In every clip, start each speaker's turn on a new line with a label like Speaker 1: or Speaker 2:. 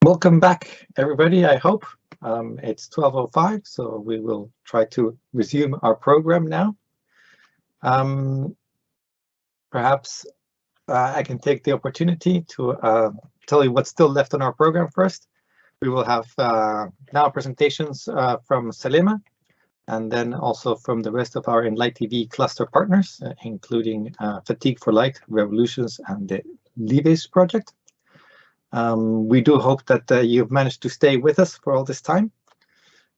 Speaker 1: Welcome back, everybody. I hope it's 12:05, so we will try to resume our program now. Perhaps I can take the opportunity to tell you what's still left on our program first. We will have now presentations from SALEMA, and then also from the rest of our EnlightEV cluster partners, including Fatigue for Light, Revolutions, and the LEVIS project. We do hope that you've managed to stay with us for all this time.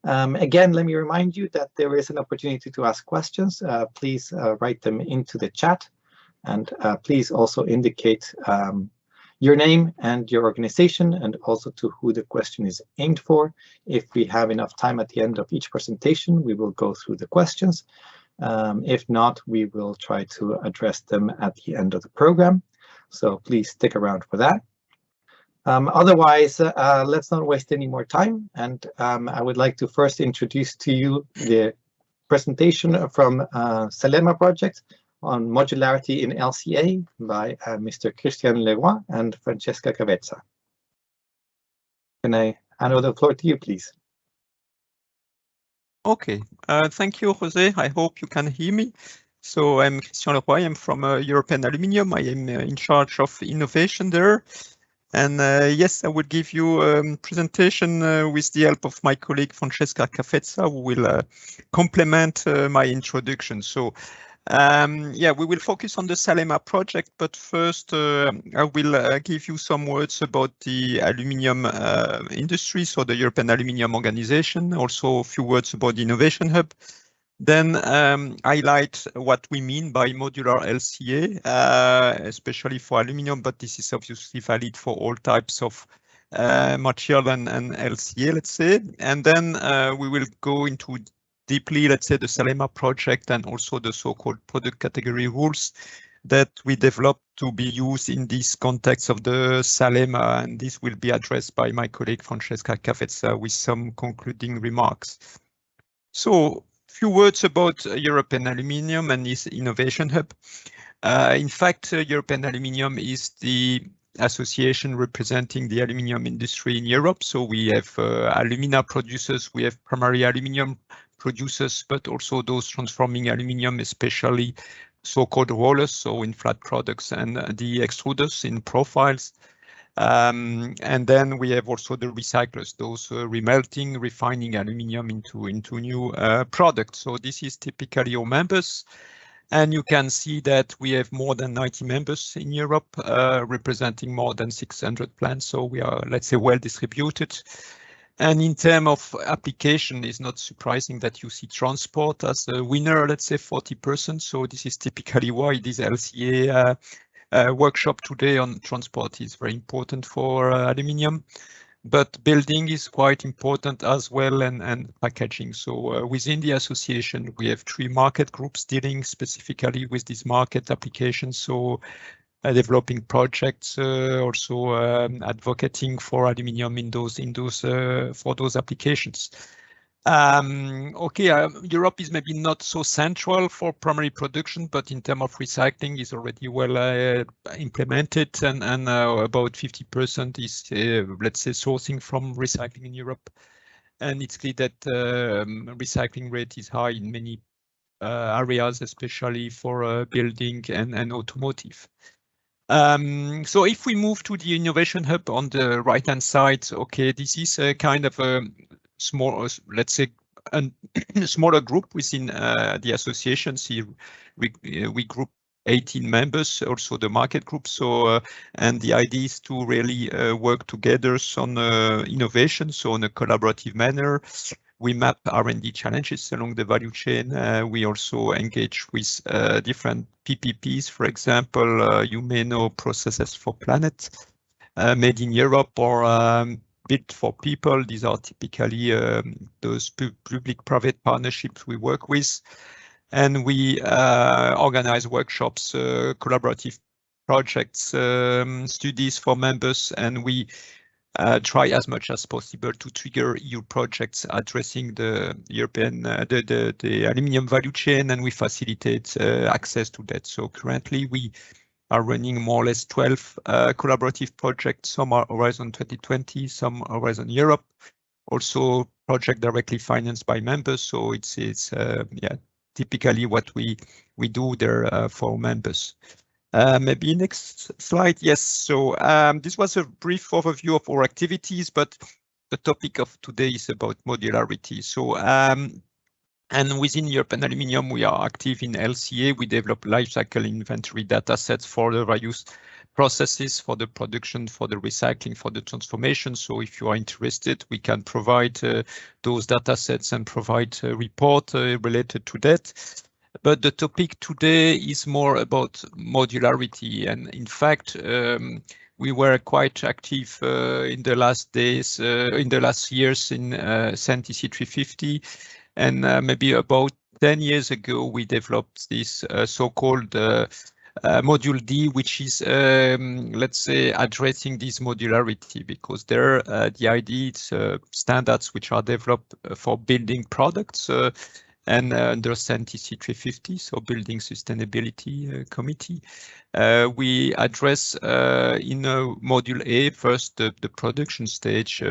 Speaker 1: Again, let me remind you that there is an opportunity to ask questions. Please write them into the chat, and please also indicate your name and your organization, and also to who the question is aimed for. If we have enough time at the end of each presentation, we will go through the questions. If not, we will try to address them at the end of the program. So please stick around for that. Otherwise, let's not waste any more time, and I would like to first introduce to you the presentation from SALEMA project on modularity in LCA by Mr. Christian Leroy and Francesca Cavezza. Can I hand over the floor to you, please?
Speaker 2: Okay, thank you, Jose. I hope you can hear me. So I'm Christian Leroy. I'm from European Aluminium. I am in charge of innovation there. And yes, I will give you a presentation with the help of my colleague Francesca Cavezza, who will complement my introduction. So yeah, we will focus on the SALEMA project, but first I will give you some words about the aluminium industry, so the European Aluminium Organization, also a few words about the Innovation Hub. Then highlight what we mean by modular LCA, especially for aluminium, but this is obviously valid for all types of material and LCA, let's say. And then we will go into deeply, let's say, the SALEMA project and also the so-called product category rules that we developed to be used in this context of the SALEMA, and this will be addressed by my colleague Francesca Cavezza with some concluding remarks. So, few words about European Aluminium and its Innovation Hub. In fact, European Aluminium is the association representing the aluminium industry in Europe. So we have alumina producers, we have primary aluminium producers, but also those transforming aluminium, especially so-called rollers, so in flat products, and the extruders in profiles. And then we have also the recyclers, those remelting, refining aluminium into new products. So this is typically our members. And you can see that we have more than 90 members in Europe, representing more than 600 plants. So we are, let's say, well distributed. And in terms of application, it's not surprising that you see transport as a winner, let's say 40%. So this is typically why this LCA workshop today on transport is very important for aluminium, but building is quite important as well, and packaging. So within the association, we have 3 market groups dealing specifically with these market applications. So developing projects, also advocating for aluminium in those for those applications. Okay, Europe is maybe not so central for primary production, but in terms of recycling is already well implemented, and about 50% is, let's say, sourcing from recycling in Europe. And it's clear that recycling rate is high in many areas, especially for building and automotive. So if we move to the Innovation Hub on the right-hand side, okay, this is a kind of a small, let's say, a smaller group within the association. See, we group 18 members, also the market group. So, and the idea is to really work together on innovation, so in a collaborative manner. We map R&D challenges along the value chain. We also engage with different PPPs. For example, you may know Processes for Planet, made in Europe, or Built for People. These are typically those public-private partnerships we work with. And we organize workshops, collaborative projects, studies for members, and we try as much as possible to trigger EU projects addressing the European, the aluminium value chain, and we facilitate access to that. So currently we are running more or less 12 collaborative projects. Some are Horizon 2020, some Horizon Europe. Also project directly financed by members. So it's yeah, typically what we do there for members. Maybe next slide. Yes, so this was a brief overview of our activities, but the topic of today is about modularity. So and within European Aluminium, we are active in LCA. We develop lifecycle inventory data sets for the various processes, for the production, for the recycling, for the transformation. So if you are interested, we can provide those data sets and provide a report related to that. But the topic today is more about modularity. And in fact, we were quite active in the last days, in the last years in CEN/TC 350. And maybe about 10 years ago, we developed this so-called Module D, which is, let's say, addressing this modularity, because there the idea is standards which are developed for building products and under CEN/TC 350, so Building Sustainability Committee. We address in Module A first the production stage,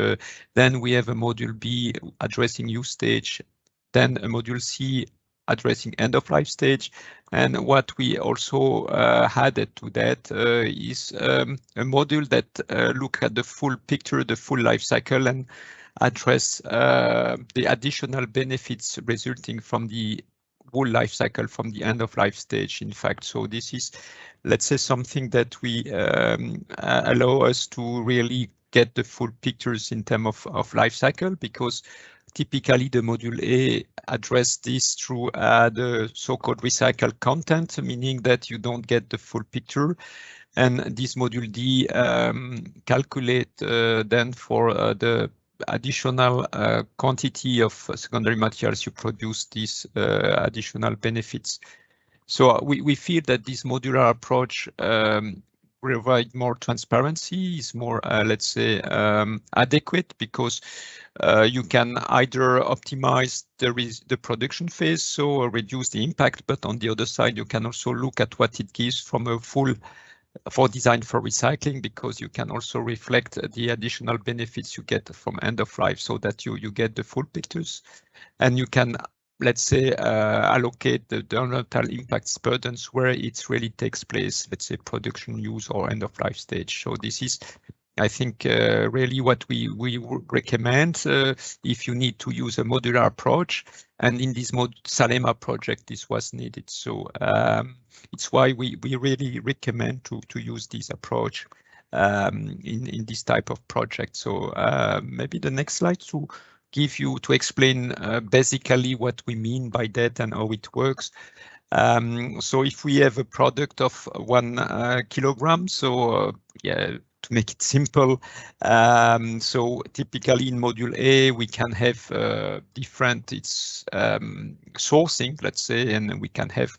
Speaker 2: then we have a Module B addressing use stage, then a Module C addressing end-of-life stage. And what we also added to that is a module that look at the full picture, the full life cycle, and address the additional benefits resulting from the whole life cycle from the end-of-life stage, in fact. So this is, let's say, something that we allow us to really get the full pictures in terms of life cycle, because typically the Module A address this through the so-called recycled content, meaning that you don't get the full picture. And this Module D calculate then for the additional quantity of secondary materials you produce these additional benefits. So we feel that this modular approach provide more transparency, is more, let's say, adequate, because you can either optimize the production phase, so reduce the impact, but on the other side, you can also look at what it gives from a full for design for recycling, because you can also reflect the additional benefits you get from end of life, so that you get the full pictures, and you can, let's say, allocate the environmental impacts burdens where it really takes place, let's say production, use, or end of life stage. So this is, I think, really what we recommend if you need to use a modular approach. And in this SALEMA project, this was needed. So it's why we really recommend to use this approach in this type of project. So maybe the next slide to give you, to explain basically what we mean by that and how it works. So if we have a product of 1 kilogram, so yeah, to make it simple, so typically in Module A, we can have different sourcing, let's say, and we can have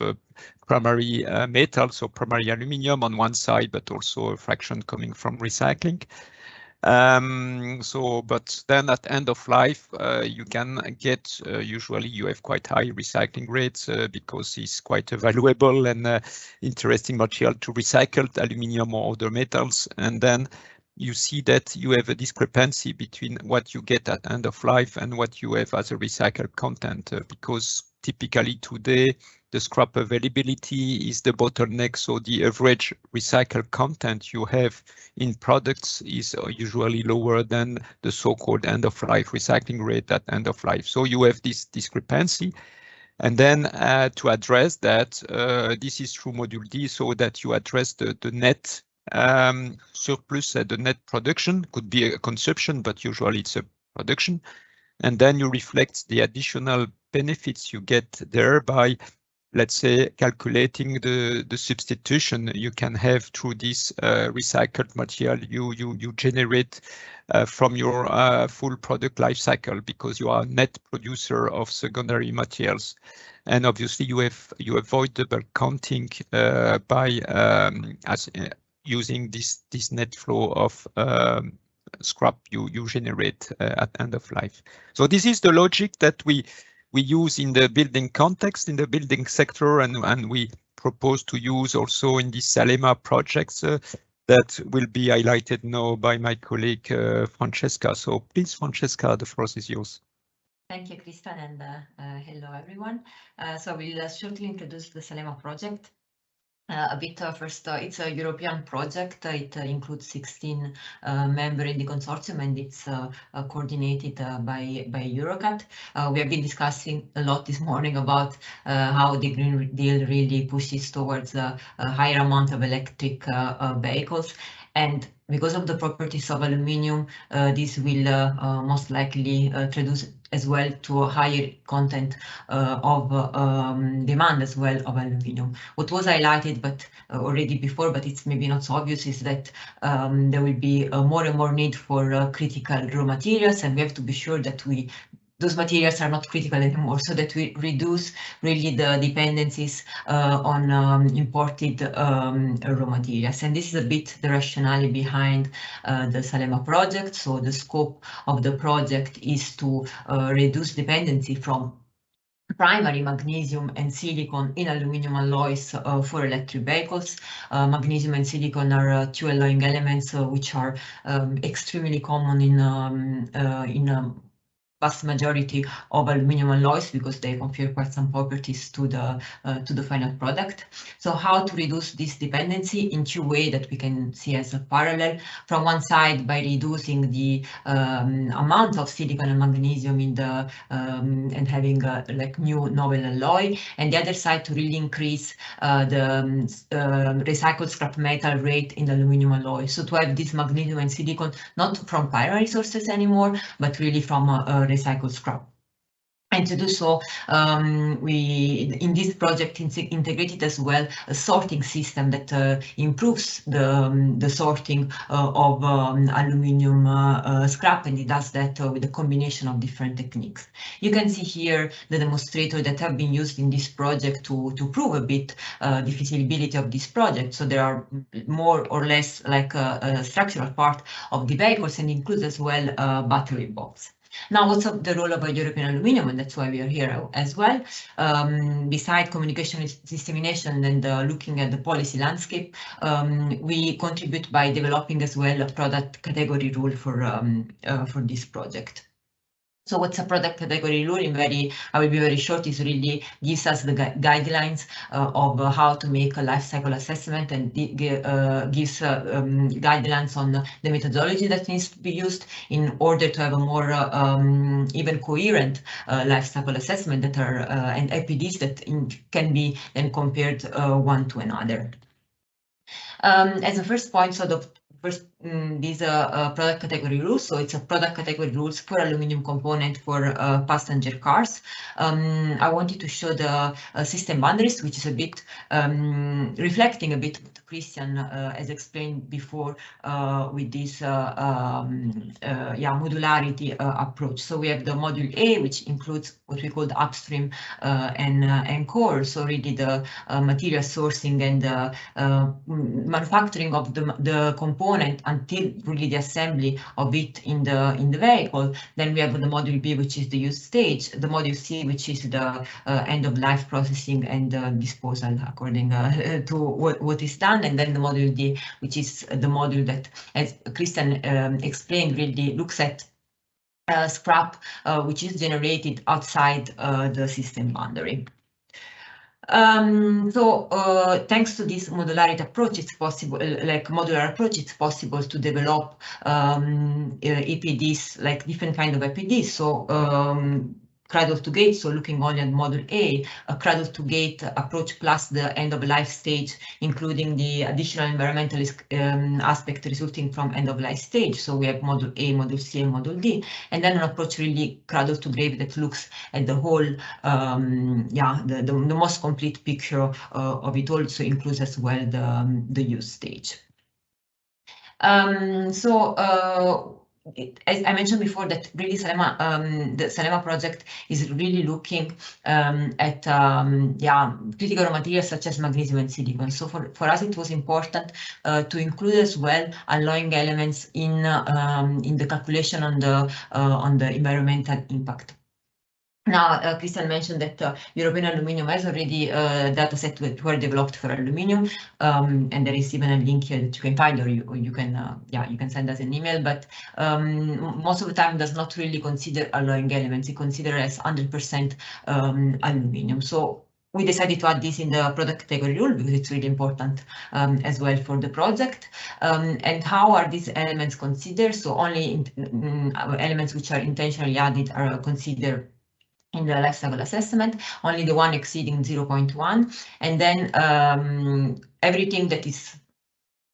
Speaker 2: primary metal, so primary aluminium on one side, but also a fraction coming from recycling. But then at end of life, you can get, usually you have quite high recycling rates because it's quite a valuable and interesting material to recycle, aluminium or other metals. And then you see that you have a discrepancy between what you get at end of life and what you have as a recycled content, because typically today, the scrap availability is the bottleneck, so the average recycled content you have in products is usually lower than the so-called end-of-life recycling rate at end of life. So you have this discrepancy. And then to address that, this is through Module D, so that you address the net surplus, the net production, could be a consumption, but usually it's a production. And then you reflect the additional benefits you get there by, let's say, calculating the substitution you can have through this recycled material you generate from your full product life cycle, because you are a net producer of secondary materials. And obviously you avoid double counting by using this net flow of scrap you generate at end of life. So this is the logic that we use in the building context, in the building sector, and we propose to use also in these SALEMA projects that will be highlighted now by my colleague Francesca. So please, Francesca, the floor is yours.
Speaker 3: Thank you, Christian, and hello, everyone. So we'll shortly introduce the SALEMA project. A bit first, it's a European project. It includes 16 members in the consortium, and it's coordinated by Eurocat. We have been discussing a lot this morning about how the Green Deal really pushes towards a higher amount of electric vehicles. And because of the properties of aluminium, this will most likely introduce as well to a higher content of demand as well of aluminium. What was highlighted but already before, but it's maybe not so obvious, is that there will be more and more need for critical raw materials, and we have to be sure that those materials are not critical anymore, so that we reduce really the dependencies on imported raw materials. And this is a bit the rationale behind the SALEMA project. So the scope of the project is to reduce dependency from primary magnesium and silicon in aluminium alloys for electric vehicles. Magnesium and silicon are two alloying elements which are extremely common in vast majority of aluminium alloys because they confer quite some properties to the final product. So how to reduce this dependency in two ways that we can see as a parallel. From one side, by reducing the amount of silicon and magnesium in the and having like new novel alloy, and the other side to really increase the recycled scrap metal rate in the aluminium alloy. So to have this magnesium and silicon not from primary sources anymore, but really from recycled scrap. And to do so, we in this project integrated as well a sorting system that improves the sorting of aluminium scrap, and it does that with a combination of different techniques. You can see here the demonstrator that have been used in this project to prove a bit the feasibility of this project. So there are more or less like a structural part of the vehicles, and includes as well a battery box. Now, what's the role of a European aluminium? And that's why we are here as well. Beside communication dissemination and looking at the policy landscape, we contribute by developing as well a product category rule for this project. So what's a product category rule? I will be very short. It really gives us the guidelines of how to make a life cycle assessment, and gives guidelines on the methodology that needs to be used in order to have a more even coherent life cycle assessment that are and APDs that can be then compared one to another. As a first point, sort of first, these are product category rules. So it's a product category rules for aluminium component for passenger cars. I wanted to show the system boundaries, which is a bit reflecting a bit what Christian has explained before with this modularity approach. So we have the module A, which includes what we call the upstream and core. So really the material sourcing and the manufacturing of the component until really the assembly of it in the vehicle. Then we have the module B, which is the use stage, the module C, which is the end of life processing and disposal according to what is done, and then the module D, which is the module that, as Christian explained, really looks at scrap which is generated outside the system boundary. Thanks to this modularity approach, it's possible, like modular approach, it's possible to develop EPDs, like different kind of EPDs. So cradle to gate, so looking only at module A, a cradle to gate approach plus the end of life stage, including the additional environmental aspect resulting from end of life stage. So we have module A, module C, and module D, and then an approach really cradle to grave that looks at the whole, the most complete picture of it. Also includes as well the use stage. As I mentioned before, that really SALEMA, the SALEMA project is really looking at critical raw materials such as magnesium and silicon. So for us, it was important to include as well alloying elements in the calculation on the environmental impact. Now, Christian mentioned that European aluminium has already data set that were developed for aluminium, and there is even a link here that you can find, or you can you can send us an email. But most of the time, does not really consider alloying elements. It considers as 100% aluminium. So we decided to add this in the product category rule because it's really important as well for the project. And how are these elements considered? So only elements which are intentionally added are considered in the life cycle assessment, only the one exceeding 0.1, and then everything that is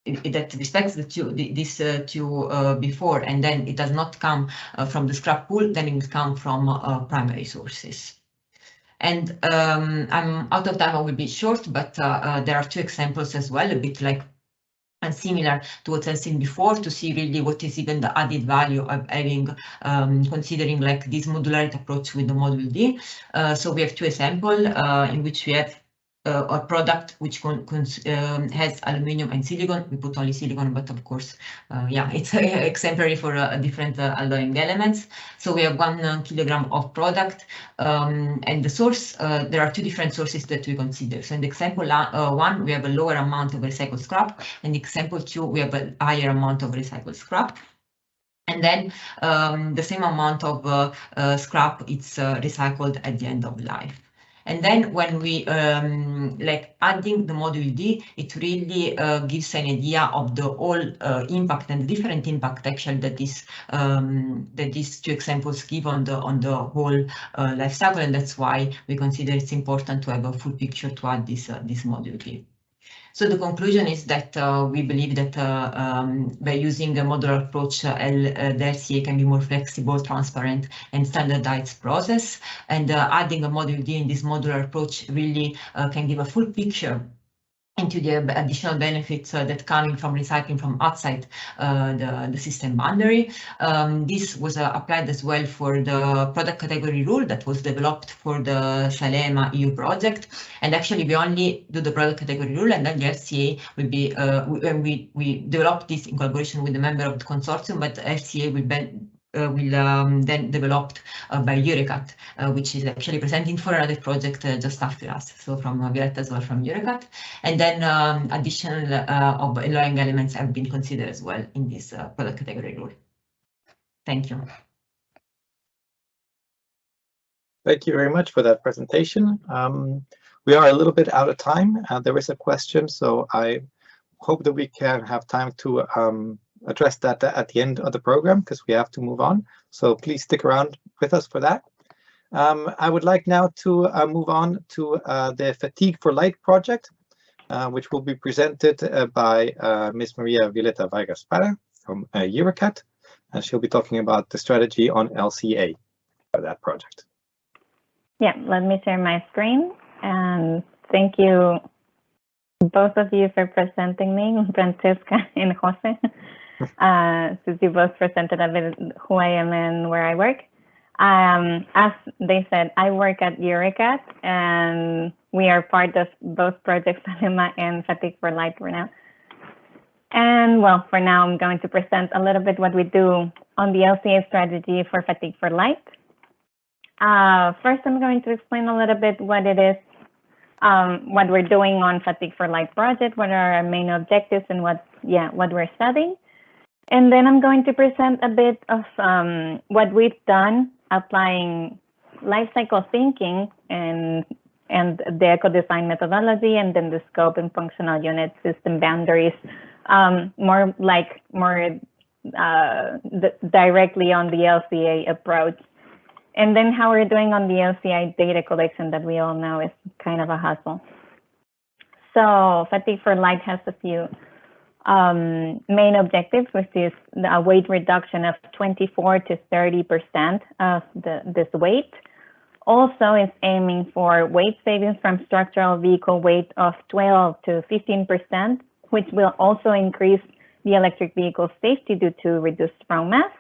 Speaker 3: that respects the two before, and then it does not come from the scrap pool, then it will come from primary sources. And I'm out of time, I will be short, but there are two examples as well, a bit like and similar to what I've seen before, to see really what is even the added value of having considering like this modularity approach with the module D. So we have two examples in which we have a product which has aluminium and silicon. We put only silicon, but of course, yeah, it's exemplary for different alloying elements. So we have 1 kilogram of product, and the source, there are two different sources that we consider. So in the example 1, we have a lower amount of recycled scrap, and example 2, we have a higher amount of recycled scrap. And then the same amount of scrap, it's recycled at the end of life. And then when we like adding the module D, it really gives an idea of the whole impact and different impact actually that these two examples give on the whole life cycle, and that's why we consider it's important to have a full picture to add this module D. So the conclusion is that we believe that by using a modular approach, the LCA can be more flexible, transparent, and standardized process. And adding a module D in this modular approach really can give a full picture into the additional benefits that coming from recycling from outside the system boundary. This was applied as well for the product category rule that was developed for the SALEMA EU project. And actually, we only do the product category rule, and then the LCA will be, we developed this in collaboration with the member of the consortium, but the LCA will then developed by Eurecat, which is actually presenting for another project just after us. So from Violetta as well from Eurecat. And then additional of alloying elements have been considered as well in this product category rule. Thank you.
Speaker 1: Thank you very much for that presentation. We are a little bit out of time. There is a question, so I hope that we can have time to address that at the end of the program, because we have to move on. So please stick around with us for that. I would like now to move on to the Fatigue for Light project, which will be presented by Ms. Maria Violeta Vargas-Parra from Eurecat, and she'll be talking about the strategy on LCA for that project.
Speaker 4: Yeah, let me share my screen, and thank you both of you for presenting me, Francesca and Jose. Since you both presented a bit who I am and where I work. As they said, I work at Eurecat, and we are part of both projects, SALEMA and Fatigue for Light for now. And well, for now, I'm going to present a little bit what we do on the LCA strategy for Fatigue for Light. First, I'm going to explain a little bit what it is, what we're doing on Fatigue for Light project, what are our main objectives, and what we're studying. And then I'm going to present a bit of what we've done applying life cycle thinking and the eco-design methodology, and then the scope and functional unit system boundaries, more directly on the LCA approach. And then how we're doing on the LCA data collection that we all know is kind of a hassle. So Fatigue for Light has a few main objectives, which is a weight reduction of 24 to 30% of this weight. Also is aiming for weight savings from structural vehicle weight of 12 to 15%, which will also increase the electric vehicle safety due to reduced front mass.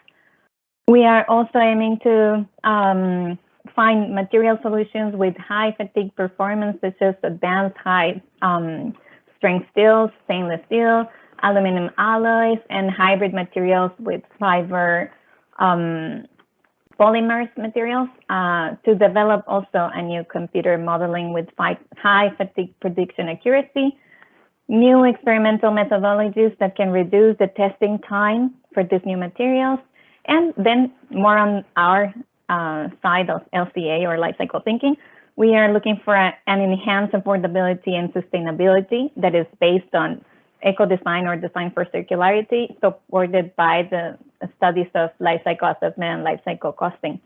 Speaker 4: We are also aiming to find material solutions with high fatigue performance, such as advanced high strength steel, stainless steel, aluminum alloys, and hybrid materials with fiber polymers materials to develop also a new computer modeling with high fatigue prediction accuracy, new experimental methodologies that can reduce the testing time for these new materials, and then more on our side of LCA or life cycle thinking, we are looking for an enhanced affordability and sustainability that is based on eco-design or design for circularity, supported by the studies of life cycle assessment and life cycle costing.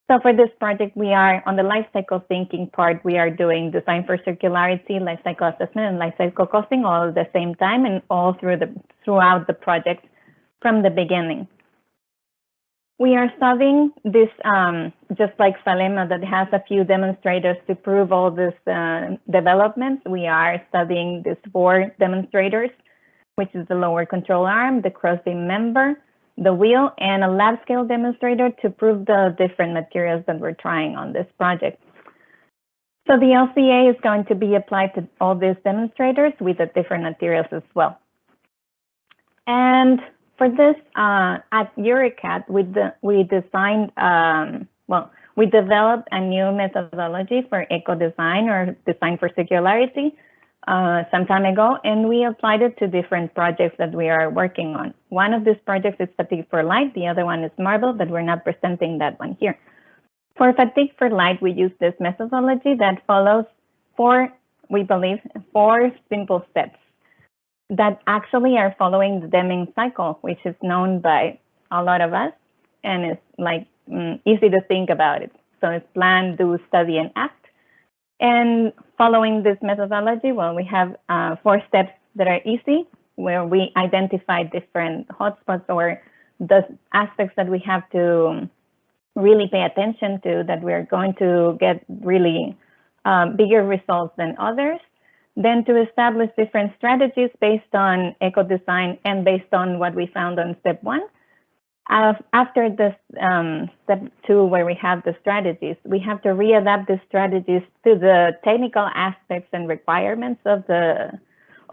Speaker 4: So for this project, we are on the life cycle thinking part, we are doing design for circularity, life cycle assessment, and life cycle costing all at the same time and all throughout the project from the beginning. We are studying this, just like SALEMA that has a few demonstrators to prove all this development. We are studying these 4 demonstrators, which is the lower control arm, the crossbeam member, the wheel, and a lab scale demonstrator to prove the different materials that we're trying on this project. So the LCA is going to be applied to all these demonstrators with the different materials as well. And for this, at EureCAD, we designed, we developed a new methodology for eco-design or design for circularity some time ago, and we applied it to different projects that we are working on. One of these projects is Fatigue for Light, the other one is Marble, but we're not presenting that one here. For Fatigue for Light, we use this methodology that follows 4 simple steps that actually are following the Deming cycle, which is known by a lot of us, and it's like easy to think about it. So it's plan, do, study, and act. And following this methodology, well, we have 4 steps that are easy, where we identify different hotspots or the aspects that we have to really pay attention to, that we're going to get really bigger results than others. Then to establish different strategies based on eco-design and based on what we found on step 1. After this step 2, where we have the strategies, we have to readapt the strategies to the technical aspects and requirements of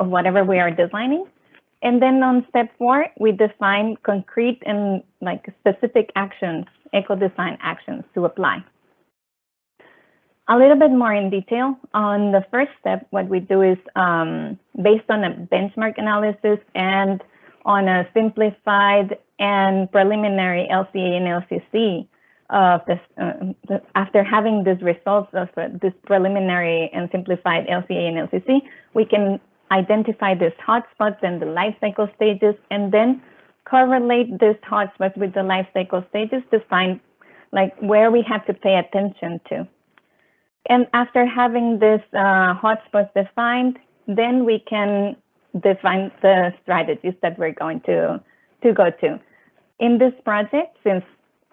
Speaker 4: whatever we are designing. And then on step 4, we define concrete and specific actions, eco-design actions to apply. A little bit more in detail on the first step, what we do is based on a benchmark analysis and on a simplified and preliminary LCA and LCC. After having these results of this preliminary and simplified LCA and LCC, we can identify these hotspots and the life cycle stages, and then correlate these hotspots with the life cycle stages to find where we have to pay attention to. And after having this hotspots defined, then we can define the strategies that we're going to go to. In this project, since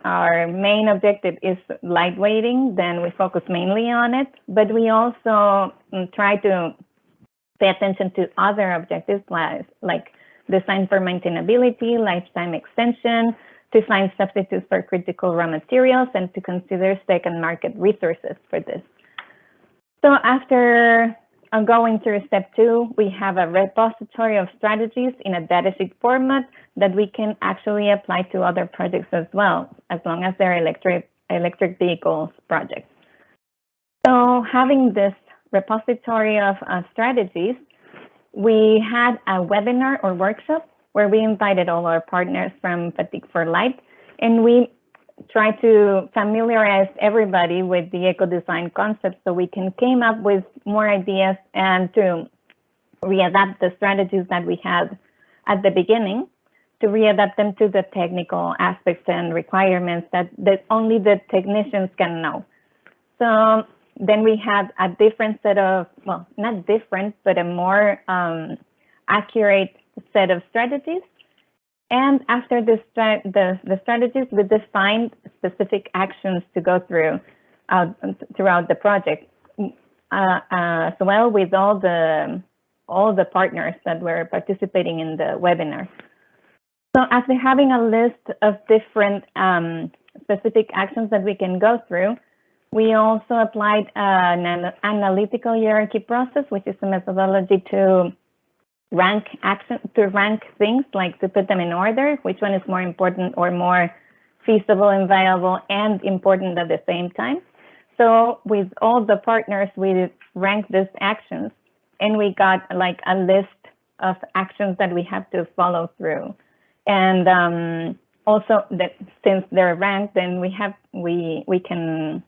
Speaker 4: our main objective is lightweighting, then we focus mainly on it, but we also try to pay attention to other objectives like design for maintainability, lifetime extension, to find substitutes for critical raw materials, and to consider second market resources for this. So after going through step 2, we have a repository of strategies in a datasheet format that we can actually apply to other projects as well, as long as they're electric vehicles projects. So having this repository of strategies, we had a webinar or workshop where we invited all our partners from Fatigue for Light, and we try to familiarize everybody with the eco-design concept so we can come up with more ideas and to readapt the strategies that we had at the beginning, to readapt them to the technical aspects and requirements that only the technicians can know. So then we had a different set of, well, not different, but a more accurate set of strategies. And after the strategies, we defined specific actions to go through throughout the project, as well with all the partners that were participating in the webinar. So after having a list of different specific actions that we can go through, we also applied an analytical hierarchy process, which is a methodology to rank things, like to put them in order, which one is more important or more feasible and viable and important at the same time. So with all the partners, we ranked these actions, and we got like a list of actions that we have to follow through. And also, that since they're ranked, then we can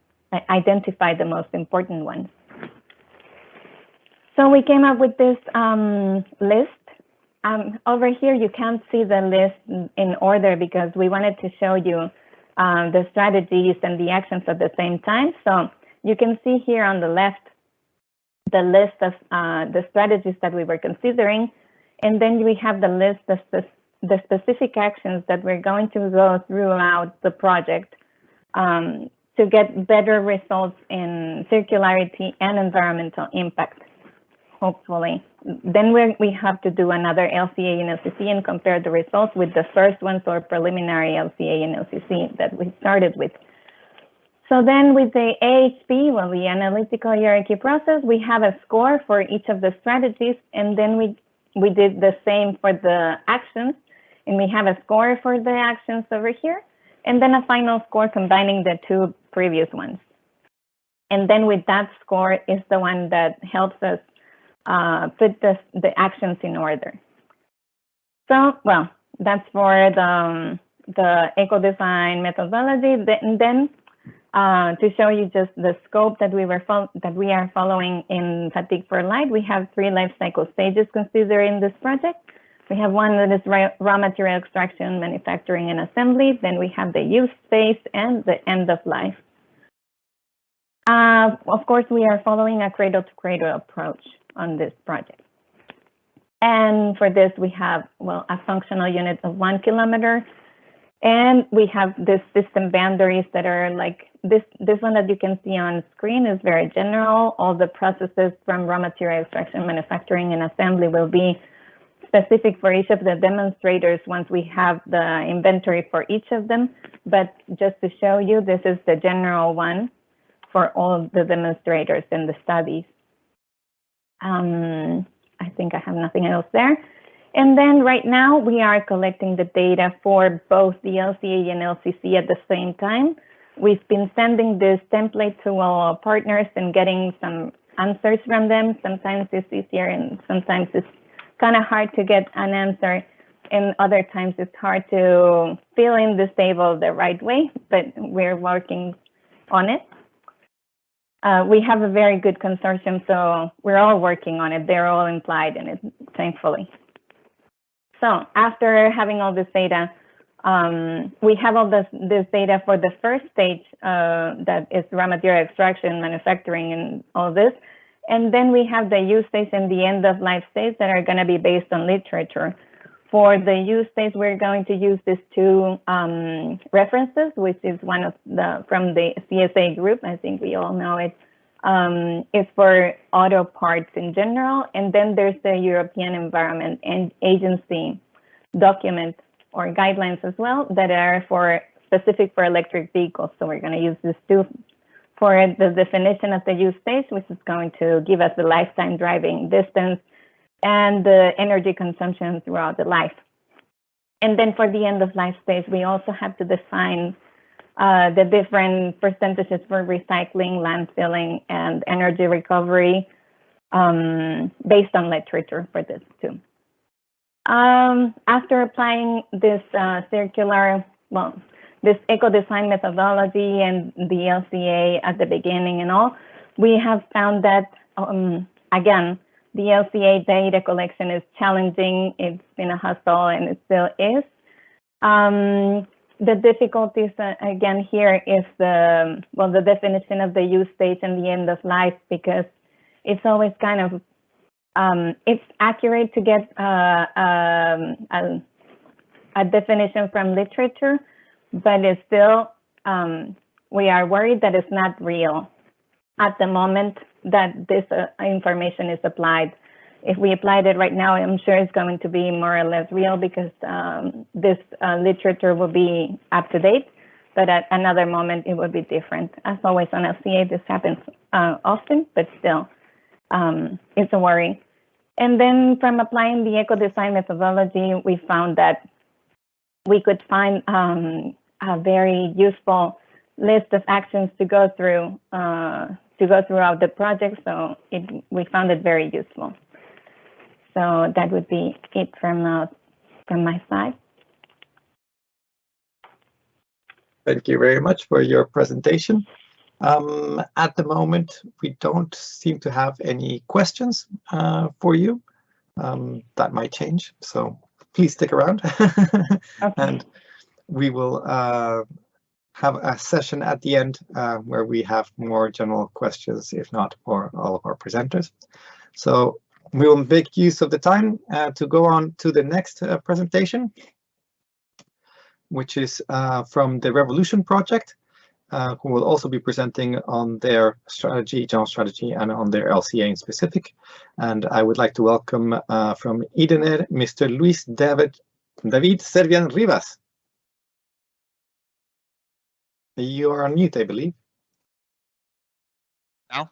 Speaker 4: identify the most important ones. So we came up with this list. Over here, you can't see the list in order because we wanted to show you the strategies and the actions at the same time. So you can see here on the left, the list of the strategies that we were considering. And then we have the list of the specific actions that we're going to go throughout the project to get better results in circularity and environmental impact, hopefully. Then we have to do another LCA and LCC and compare the results with the first ones or preliminary LCA and LCC that we started with. So then with the AHP, well, the analytical hierarchy process, we have a score for each of the strategies, and then we did the same for the actions, and we have a score for the actions over here, and then a final score combining the two previous ones. And then with that score is the one that helps us put the actions in order. So, well, that's for the eco-design methodology. And then to show you just the scope that we are following in Fatigue for Light, we have 3 life cycle stages considered in this project. We have one that is raw material extraction, manufacturing, and assembly. Then we have the use phase and the end of life. Of course, we are following a cradle-to-cradle approach on this project. And for this, we have, well, a functional unit of 1 kilometer. And we have this system boundaries that are like, this one that you can see on screen is very general. All the processes from raw material extraction, manufacturing, and assembly will be specific for each of the demonstrators once we have the inventory for each of them. But just to show you, this is the general one for all the demonstrators in the studies. I think I have nothing else there. And then right now we are collecting the data for both the LCA and LCC at the same time. We've been sending this template to all our partners and getting some answers from them. Sometimes it's easier and sometimes it's kind of hard to get an answer. And other times it's hard to fill in this table the right way, but we're working on it. We have a very good consortium, so we're all working on it. They're all implied in it, thankfully. So after having all this data, we have all this data for the first stage that is raw material extraction, manufacturing, and all this. And then we have the use stage and the end of life stage that are going to be based on literature. For the use stage, we're going to use these 2 references, which is one of from the CSA group. I think we all know it. It's for auto parts in general. And then there's the European Environment and Agency document or guidelines as well that are specific for electric vehicles. So we're going to use these 2 for the definition of the use stage, which is going to give us the lifetime driving distance and the energy consumption throughout the life. And then for the end of life stage, we also have to define the different percentages for recycling, landfilling, and energy recovery based on literature for this too. After applying this this eco-design methodology and the LCA at the beginning and all, we have found that, again, the LCA data collection is challenging. It's been a hustle and it still is. The difficulties, again, here is the definition of the use stage and the end of life, because it's always kind of, it's accurate to get a definition from literature, but it's still, we are worried that it's not real at the moment that this information is applied. If we applied it right now, I'm sure it's going to be more or less real because this literature will be up to date, but at another moment it will be different. As always on LCA, this happens often, but still, it's a worry. And then from applying the eco-design methodology, we found that we could find a very useful list of actions to go through throughout the project. So we found it very useful. So that would be it from my side.
Speaker 1: Thank you very much for your presentation. At the moment, we don't seem to have any questions for you. That might change, so please stick around. Okay. And we will have a session at the end where we have more general questions, if not for all of our presenters. So we will make use of the time to go on to the next presentation, which is from the Revolution project, who will also be presenting on their strategy, general strategy, and on their LCA in specific. And I would like to welcome from Edener, Mr. Luis David Servian Rivas. You are on mute, I believe.
Speaker 5: Now?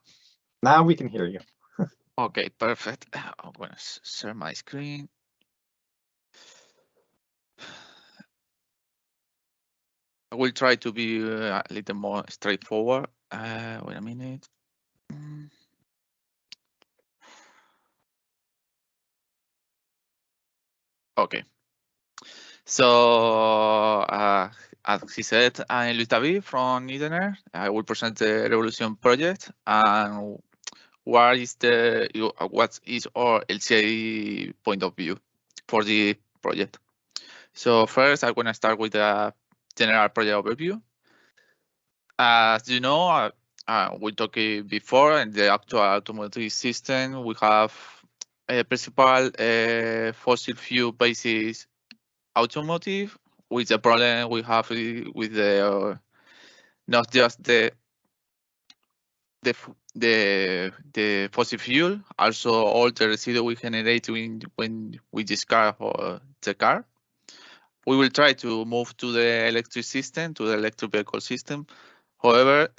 Speaker 1: Now we can hear you.
Speaker 5: Okay, perfect. I'm going to share my screen. I will try to be a little more straightforward. Wait a minute. Okay. So, as he said, I'm Luis David from Edener. I will present the Revolution project and what is our LCA point of view for the project. So first, I'm going to start with a general project overview. As you know, we talked before, in the actual automotive system, we have a principal fossil fuel basis automotive, with the problem we have with the not just the fossil fuel, also all the residue we generate when we discard the car. We will try to move to the electric system, to the electric vehicle system. However,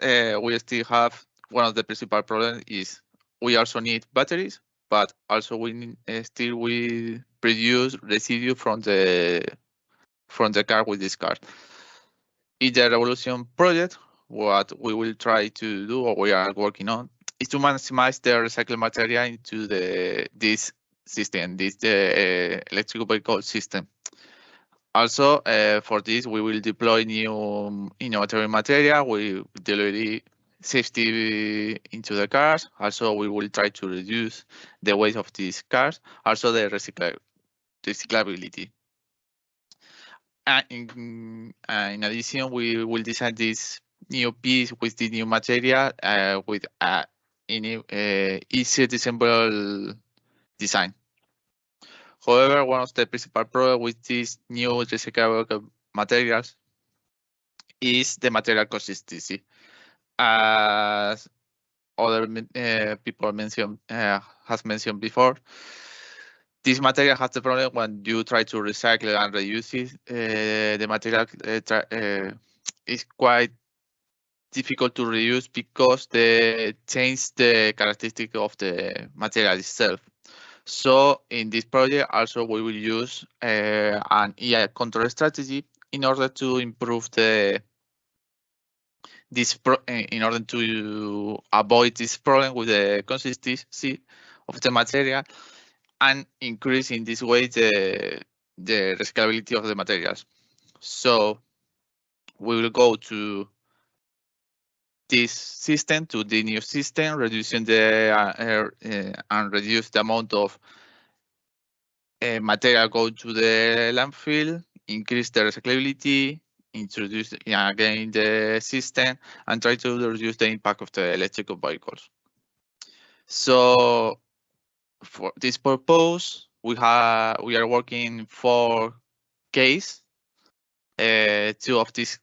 Speaker 5: we still have one of the principal problems is we also need batteries, but also we produce residue from the car we discard. In the Revolution project, what we will try to do, or we are working on, is to maximize the recycled material into this system, the electric vehicle system. Also, for this, we will deploy new innovative material. We deliver safety into the cars. Also, we will try to reduce the weight of these cars. Also, the recyclability. In addition, we will design this new piece with the new material with easy disassemble design. However, one of the principal problems with these new recyclable materials is the material consistency. As other people has mentioned before, this material has the problem when you try to recycle and reuse it. The material is quite difficult to reuse because they change the characteristic of the material itself. So in this project, also we will use an AI control strategy in order to improve in order to avoid this problem with the consistency of the material and increase in this way the recyclability of the materials. So we will go to this system, to the new system, reducing and reduce the amount of material go to the landfill, increase the recyclability, introduce again the system, and try to reduce the impact of the electrical vehicles. So for this purpose, we are working 4 cases. 2 of this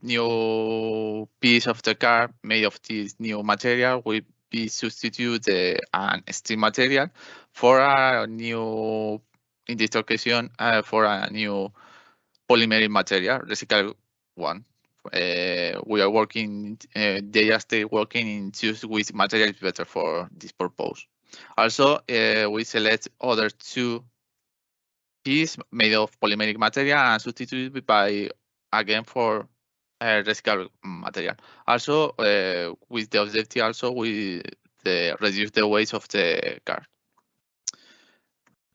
Speaker 5: new piece of the car made of this new material will be substituted an steel material for a new, in this occasion, for a new polymeric material, recyclable one. We are working, they are still working in choose which material is better for this purpose. Also, we select other 2 piece made of polymeric material and substituted by again for recyclable material. Also, with the objective also we reduce the weight of the car.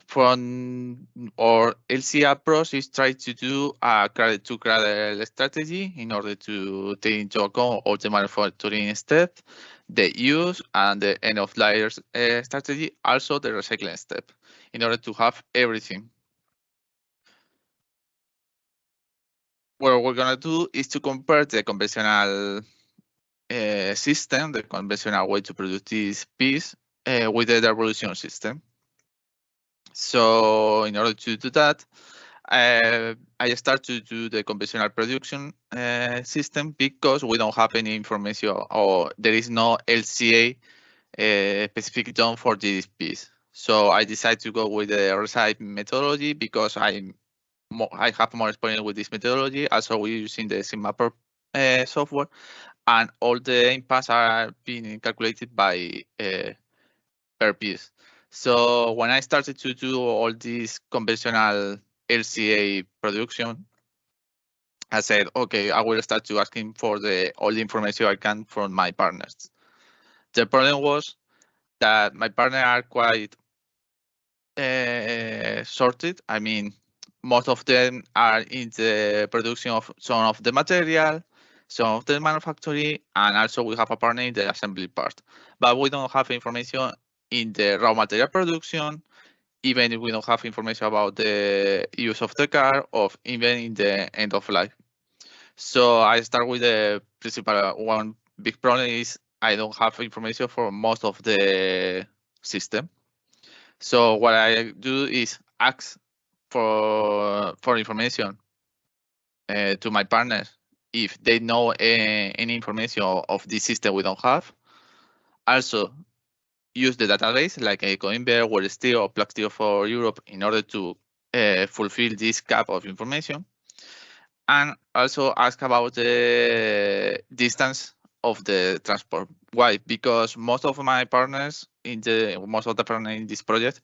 Speaker 5: From our LCA approach is try to do a cradle-to-cradle strategy in order to take into account all the manufacturing step, the use and the end of life strategy, also the recycling step, in order to have everything. What we're gonna do is to compare the conventional system, the conventional way to produce this piece, with the revolution system. So in order to do that, I start to do the conventional production system because we don't have any information or there is no LCA specific done for this piece. So I decided to go with the recycling methodology because I have more experience with this methodology. Also, we're using the SIMAPper software, and all the impacts are being calculated by per piece. So when I started to do all this conventional LCA production, I said, okay, I will start to asking for all the information I can from my partners. The problem was that my partners are quite sorted. I mean, most of them are in the production of some of the material, some of the manufacturing, and also we have a partner in the assembly part. But we don't have information in the raw material production, even if we don't have information about the use of the car, or even in the end of life. So I start with the principal one big problem is I don't have information for most of the system. So what I do is ask for information to my partners if they know any information of this system we don't have. Also, use the database like Coinbase, World Steel, or Plug Steel for Europe in order to fulfill this gap of information. And also ask about the distance of the transport. Why? Because most of my partners in this project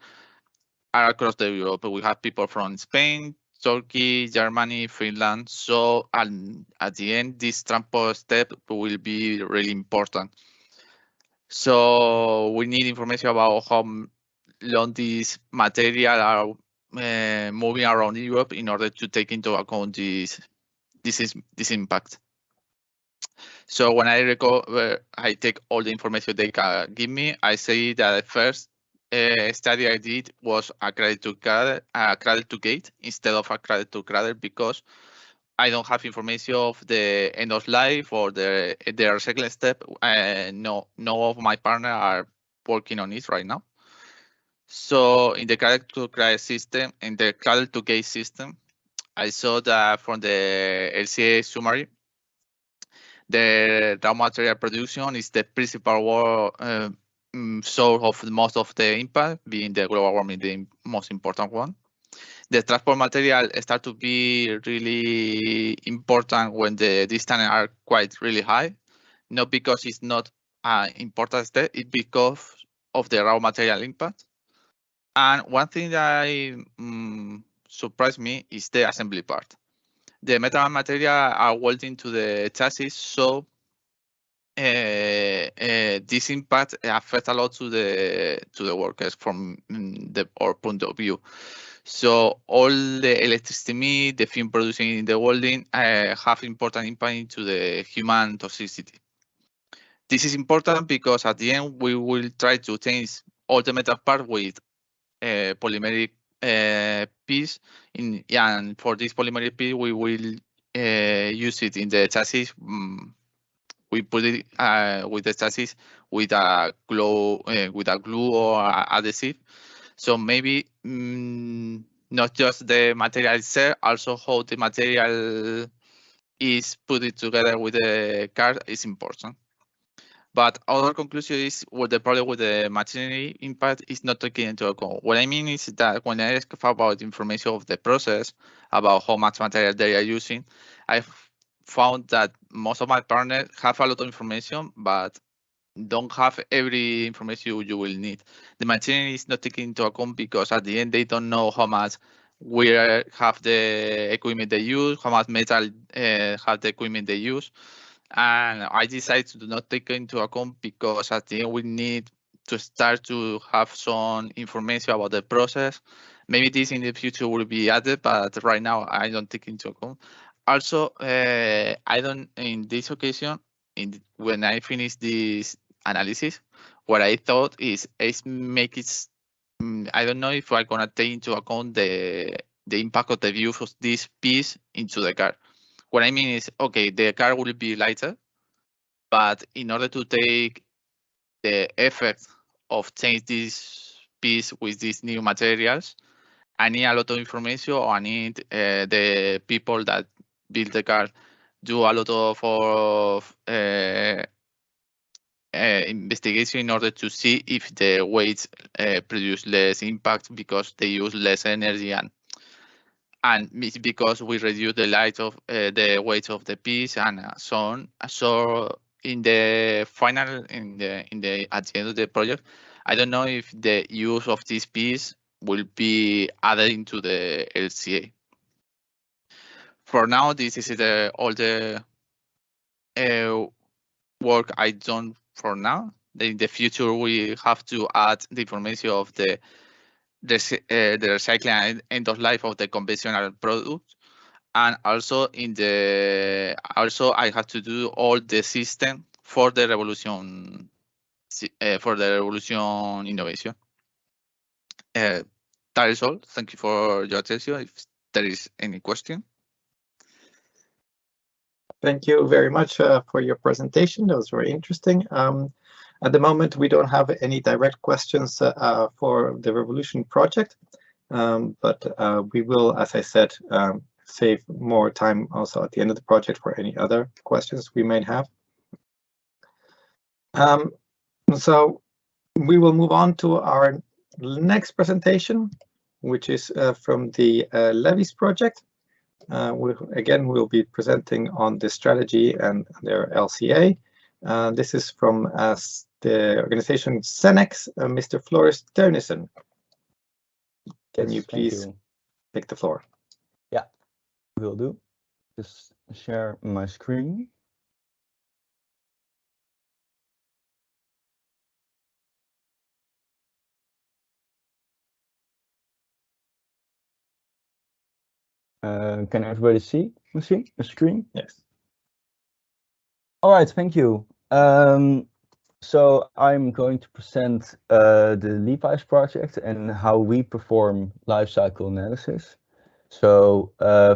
Speaker 5: are across the Europe. We have people from Spain, Turkey, Germany, Finland. So at the end, this transport step will be really important. So we need information about how long these material are moving around Europe in order to take into account this impact. So when I take all the information they can give me, I say that the first study I did was a cradle to gate instead of a cradle to cradle because I don't have information of the end of life or the recycling step. No of my partner are working on it right now. So in the cradle to cradle system, in the cradle to gate system, I saw that from the LCA summary, the raw material production is the principal source of most of the impact, being the global warming the most important one. The transport material start to be really important when the distances are quite really high, not because it's not an important step, it's because of the raw material impact. And one thing that surprised me is the assembly part. The metal material are welding to the chassis, so this impact affects a lot to the workers from our point of view. So all the electricity, the fume producing in the welding have important impact into the human toxicity. This is important because at the end we will try to change all the metal part with polymeric piece, and for this polymeric piece we will use it in the chassis. We put it with the chassis with a glue or adhesive. So maybe not just the material itself, also how the material is put it together with the car is important. But our conclusion is what the problem with the machinery impact is not taken into account. What I mean is that when I ask about information of the process, about how much material they are using, I've found that most of my partners have a lot of information, but don't have every information you will need. The machinery is not taken into account because at the end they don't know how much we have the equipment they use, how much metal have the equipment they use. And I decided to not take into account because at the end we need to start to have some information about the process. Maybe this in the future will be added, but right now I don't take into account. Also, I don't, in this occasion, when I finish this analysis, what I thought is make it, I don't know if I'm gonna take into account the impact of the view of this piece into the car. What I mean is, okay, the car will be lighter, but in order to take the effect of change this piece with these new materials, I need a lot of information, or I need the people that build the car do a lot of investigation in order to see if the weights produce less impact because they use less energy, and it's because we reduce the light of the weight of the piece and so on. So in the final, at the end of the project, I don't know if the use of this piece will be added into the LCA. For now, this is all the work I done for now. In the future, we have to add the information of the recycling and end of life of the conventional product, and also I have to do all the system for the revolution innovation. That is all. Thank you for your attention. If there is any question.
Speaker 1: Thank you very much for your presentation. That was very interesting. At the moment, we don't have any direct questions for the Revolution project, but we will, as I said, save more time also at the end of the project for any other questions we might have. So we will move on to our next presentation, which is from the LEVIS project. We'll be presenting on the strategy and their LCA. This is from the organization Cenex, Mr. Floris Teunissen. Can you please take the floor?
Speaker 6: Yeah, will do. Just share my screen. Can everybody see the screen?
Speaker 1: Yes.
Speaker 6: All right, thank you. So I'm going to present the LEVIS project and how we perform life cycle analysis. So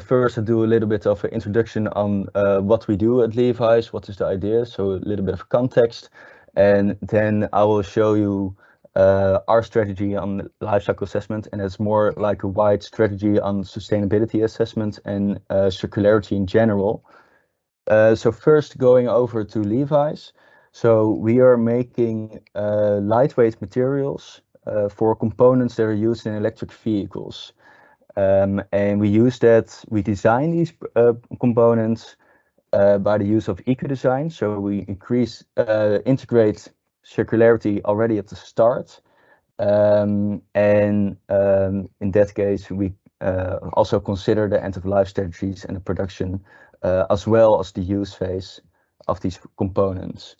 Speaker 6: first I do a little bit of an introduction on what we do at LEVIS, what is the idea, so a little bit of context, and then I will show you our strategy on lifecycle assessment, and it's more like a wide strategy on sustainability assessment and circularity in general. So first going over to LEVIS. So we are making lightweight materials for components that are used in electric vehicles. And we design these components by the use of eco-design. So we integrate circularity already at the start. In that case, we also consider the end-of-life strategies and the production, as well as the use phase of these components.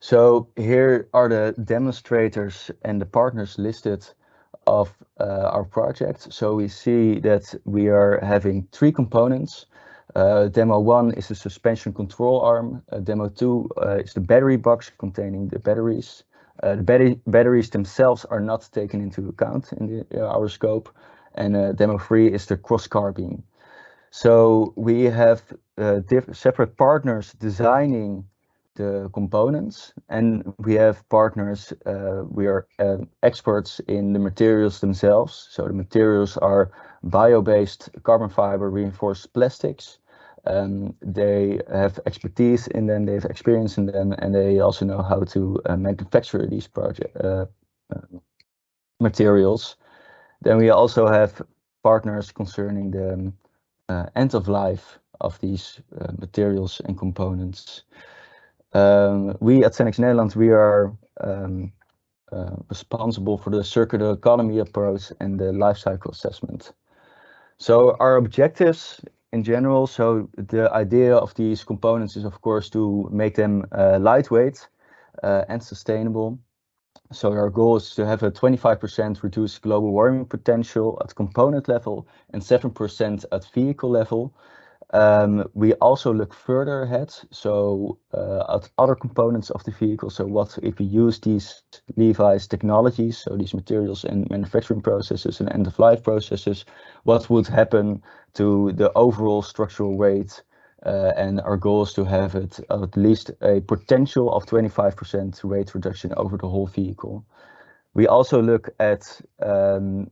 Speaker 6: So here are the demonstrators and the partners listed of our project. So we see that we are having 3 components. Demo 1 is the suspension control arm. Demo 2 is the battery box containing the batteries. The batteries themselves are not taken into account in our scope. And Demo 3 is the cross-car beam. So we have separate partners designing the components, and we have partners, we are experts in the materials themselves. So the materials are bio-based carbon fiber reinforced plastics. They have expertise in them, they have experience in them, and they also know how to manufacture these materials. Then we also have partners concerning the end of life of these materials and components. We at Cenex Nederland, we are responsible for the circular economy approach and the life cycle assessment. So our objectives in general, so the idea of these components is of course to make them lightweight and sustainable. So our goal is to have a 25% reduced global warming potential at component level and 7% at vehicle level. We also look further ahead, so at other components of the vehicle. So what if we use these LEVIS technologies, so these materials and manufacturing processes and end-of-life processes, what would happen to the overall structural weight? And our goal is to have it at least a potential of 25% weight reduction over the whole vehicle. We also look at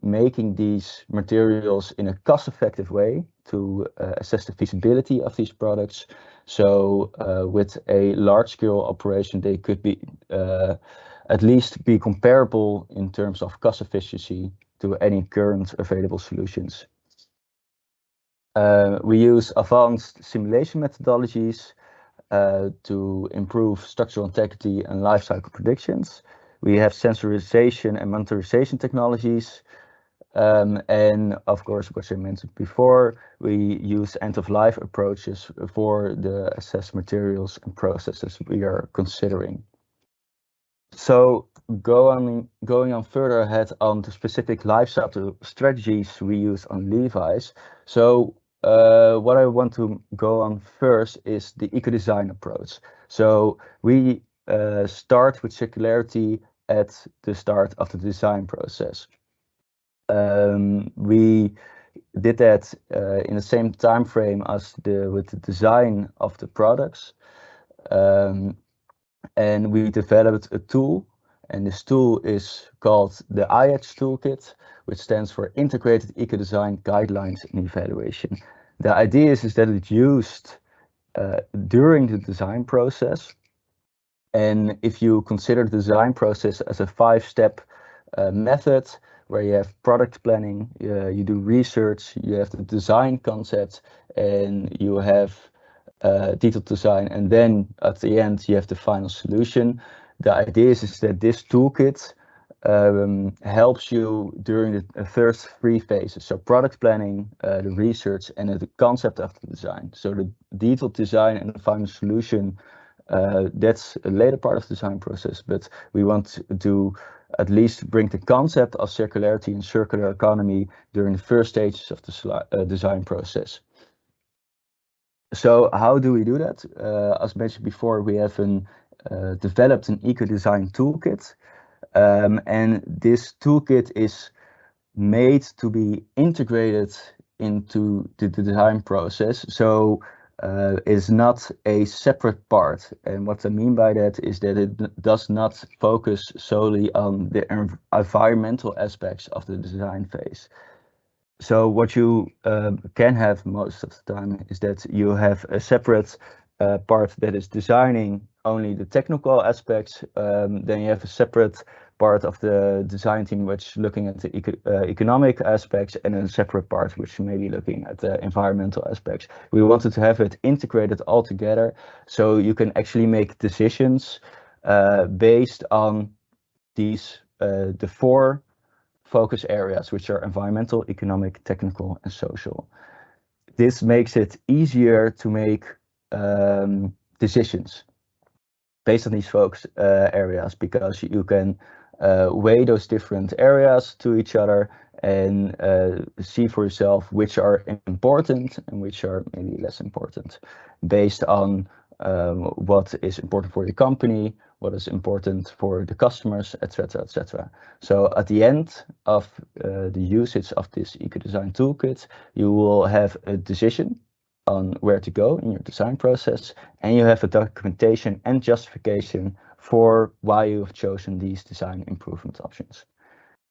Speaker 6: making these materials in a cost-effective way to assess the feasibility of these products. So with a large-scale operation, they could be at least be comparable in terms of cost efficiency to any current available solutions. We use advanced simulation methodologies to improve structural integrity and life cycle predictions. We have sensorization and monitorization technologies. And of course, which I mentioned before, we use end-of-life approaches for the assessed materials and processes we are considering. So going on further ahead on the specific life cycle strategies we use on LEVIS. So what I want to go on first is the eco-design approach. So we start with circularity at the start of the design process. We did that in the same time frame as with the design of the products. And we developed a tool, and this tool is called the IEDGE toolkit, which stands for Integrated Eco-Design Guidelines and Evaluation. The idea is that it's used during the design process. And if you consider the design process as a 5-step method, where you have product planning, you do research, you have the design concept, and you have detailed design, and then at the end you have the final solution. The idea is that this toolkit helps you during the first 3 phases. So product planning, the research, and the concept of the design. So the detailed design and the final solution, that's a later part of the design process, but we want to at least bring the concept of circularity and circular economy during the first stages of the design process. So how do we do that? As mentioned before, we have developed an eco-design toolkit, and this toolkit is made to be integrated into the design process. So is not a separate part. And what I mean by that is that it does not focus solely on the environmental aspects of the design phase. So what you can have most of the time is that you have a separate part that is designing only the technical aspects. Then you have a separate part of the design team which is looking at the economic aspects, and a separate part which may be looking at the environmental aspects. We wanted to have it integrated all together, so you can actually make decisions based on these the 4 focus areas, which are environmental, economic, technical, and social. This makes it easier to make decisions based on these focus areas, because you can weigh those different areas to each other and see for yourself which are important and which are maybe less important, based on what is important for the company, what is important for the customers, etc., etc. So at the end of the usage of this eco-design toolkit, you will have a decision on where to go in your design process, and you have a documentation and justification for why you have chosen these design improvement options.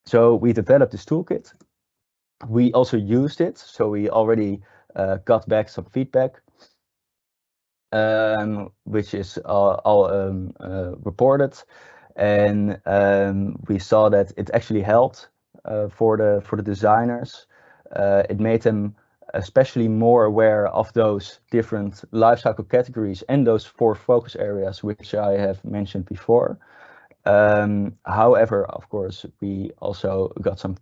Speaker 6: So we developed this toolkit. We also used it, so we already got back some feedback, which is all reported, and we saw that it actually helped for the designers. It made them especially more aware of those different lifecycle categories and those 4 focus areas which I have mentioned before. However, of course, we also got some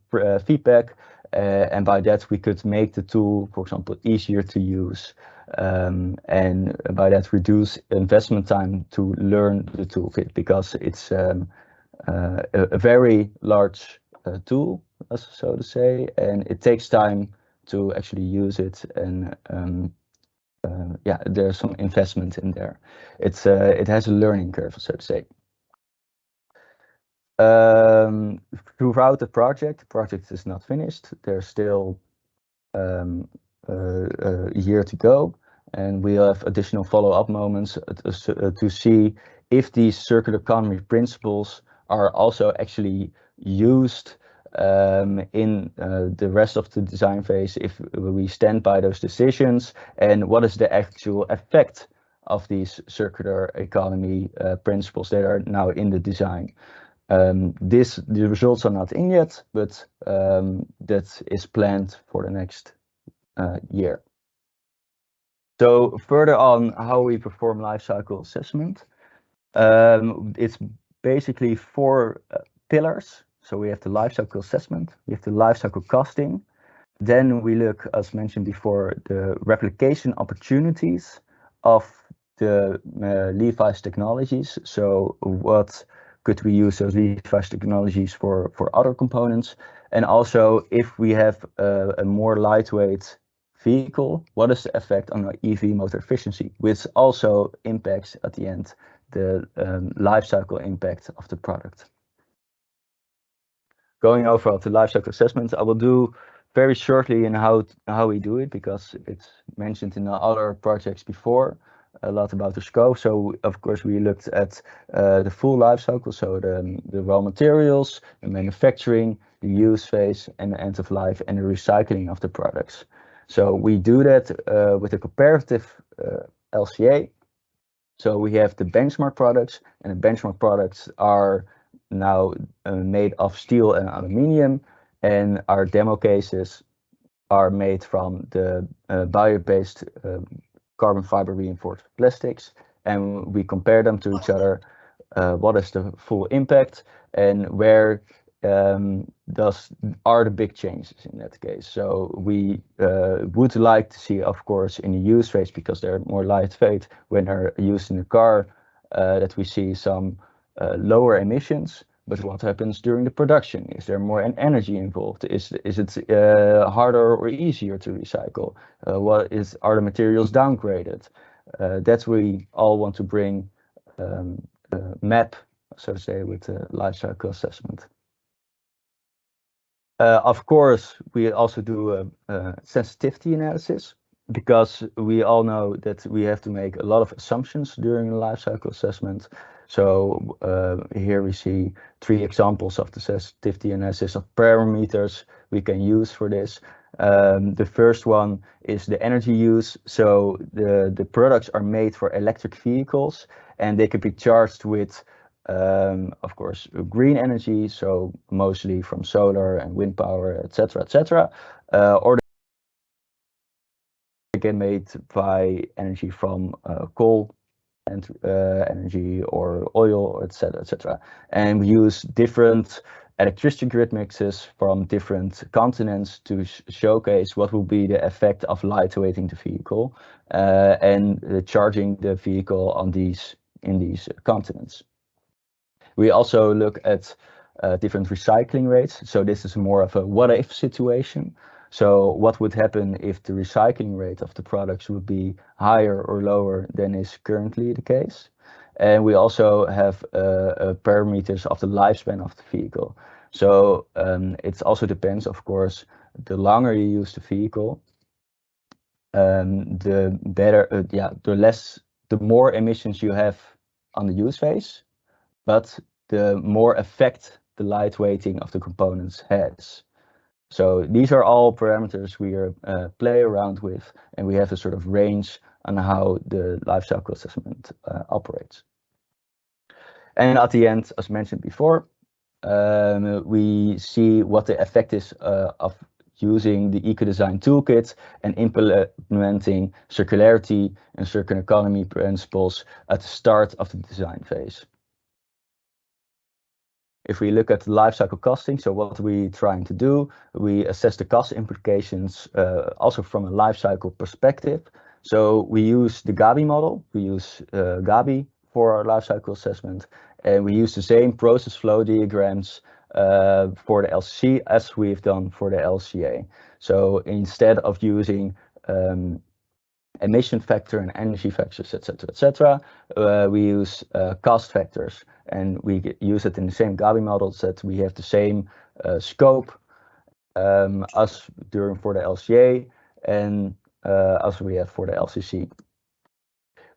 Speaker 6: feedback, and by that we could make the tool, for example, easier to use, and by that reduce investment time to learn the toolkit, because it's a very large tool, so to say, and it takes time to actually use it, and yeah, there's some investment in there. It has a learning curve, so to say. Throughout the project is not finished. There's still a year to go, and we'll have additional follow-up moments to see if these circular economy principles are also actually used in the rest of the design phase, if we stand by those decisions, and what is the actual effect of these circular economy principles that are now in the design. The results are not in yet, but that is planned for the next year. So further on how we perform life cycle assessment, it's basically 4 pillars. So we have the life cycle assessment, we have the life cycle costing, then we look, as mentioned before, the replication opportunities of the LEVIS technologies. So what could we use those LEVIS technologies for other components? And also, if we have a more lightweight vehicle, what is the effect on our EV motor efficiency, which also impacts at the end the life cycle impact of the product. Going over to life cycle assessment, I will do very shortly in how we do it, because it's mentioned in other projects before, a lot about the scope. So of course we looked at the full life cycle, so the raw materials, the manufacturing, the use phase, and the end of life, and the recycling of the products. So we do that with a comparative LCA. So we have the benchmark products, and the benchmark products are now made of steel and aluminium, and our demo cases are made from the bio-based carbon fiber reinforced plastics, and we compare them to each other. What is the full impact, and where are the big changes in that case? So we would like to see, of course, in the use phase, because they're more lightweight when they're used in the car, that we see some lower emissions. But what happens during the production? Is there more energy involved? Is it harder or easier to recycle? Are the materials downgraded? That's we all want to bring map, so to say, with the life cycle assessment. Of course, we also do a sensitivity analysis, because we all know that we have to make a lot of assumptions during the life cycle assessment. So here we see 3 examples of the sensitivity analysis of parameters we can use for this. The first one is the energy use. So the products are made for electric vehicles, and they can be charged with, of course, green energy, so mostly from solar and wind power, etc., etc., or they get made by energy from coal and energy or oil, etc., etc. And we use different electricity grid mixes from different continents to showcase what will be the effect of lightweighting the vehicle and charging the vehicle on in these continents. We also look at different recycling rates. So this is more of a what-if situation. So what would happen if the recycling rate of the products would be higher or lower than is currently the case? And we also have parameters of the lifespan of the vehicle. So it also depends, of course, the longer you use the vehicle, the better, the more emissions you have on the use phase, but the more effect the lightweighting of the components has. So these are all parameters we play around with, and we have a sort of range on how the life cycle assessment operates. And at the end, as mentioned before, we see what the effect is of using the eco-design toolkit and implementing circularity and circular economy principles at the start of the design phase. If we look at the life cycle costing, so what we're trying to do, we assess the cost implications also from a life cycle perspective. So we use the Gabi model, we use Gabi for our life cycle assessment, and we use the same process flow diagrams for the LCC as we've done for the LCA. So instead of using emission factor and energy factors, etc., we use cost factors, and we use it in the same Gabi models that we have the same scope as for the LCA and as we have for the LCC.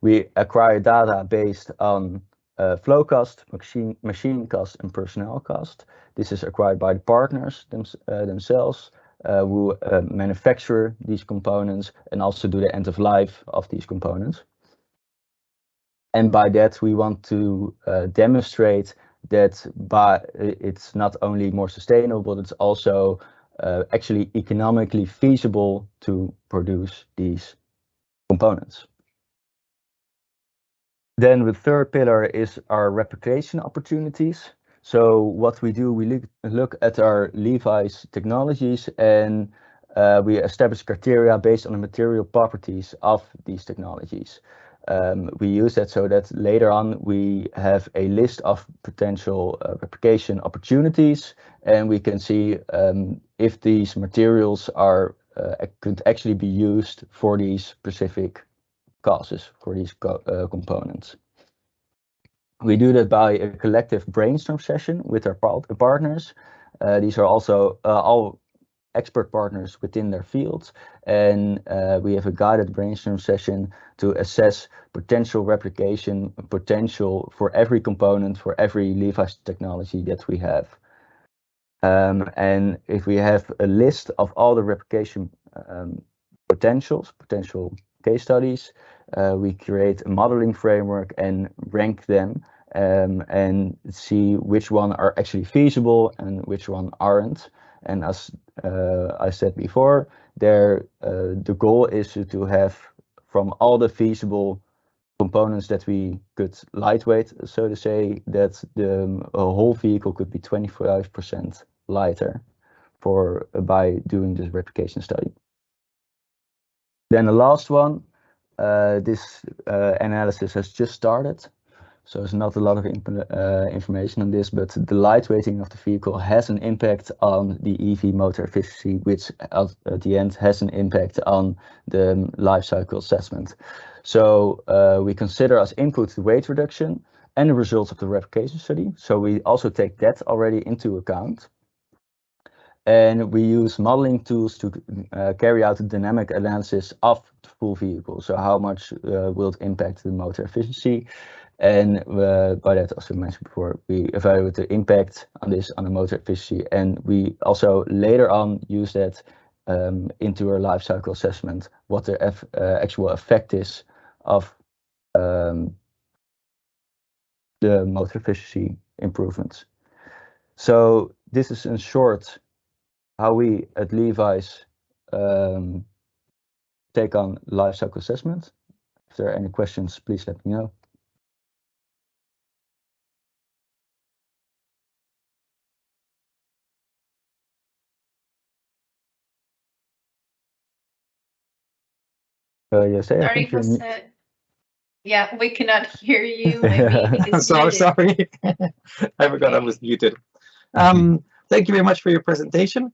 Speaker 6: We acquire data based on flow cost, machine cost, and personnel cost. This is acquired by the partners themselves who manufacture these components and also do the end of life of these components. And by that, we want to demonstrate that it's not only more sustainable, but it's also actually economically feasible to produce these components. Then the third pillar is our replication opportunities. So what we do, we look at our LEVIS technologies, and we establish criteria based on the material properties of these technologies. We use that so that later on we have a list of potential replication opportunities, and we can see if these materials could actually be used for these specific causes, for these components. We do that by a collective brainstorm session with our partners. These are also all expert partners within their fields, and we have a guided brainstorm session to assess potential replication potential for every component, for every LEVIS technology that we have. And if we have a list of all the replication potential case studies, we create a modeling framework and rank them and see which one are actually feasible and which one aren't. And as I said before, the goal is to have from all the feasible components that we could lightweight, so to say, that the whole vehicle could be 25% lighter by doing this replication study. Then the last one, this analysis has just started, so there's not a lot of information on this, but the lightweighting of the vehicle has an impact on the EV motor efficiency, which at the end has an impact on the life cycle assessment. So we consider as input the weight reduction and the results of the replication study. So we also take that already into account. And we use modeling tools to carry out a dynamic analysis of the full vehicle. So how much will it impact the motor efficiency? And by that, also mentioned before, we evaluate the impact on this on the motor efficiency. And we also later on use that into our life cycle assessment, what the actual effect is of the motor efficiency improvements. So this is in short how we at LEVIS take on life cycle assessment. If there are any questions, please let me know. Yes,
Speaker 7: sorry, Jose. Yeah, we cannot hear you. Maybe
Speaker 1: I'm so sorry. I forgot I was muted. Thank you very much for your presentation.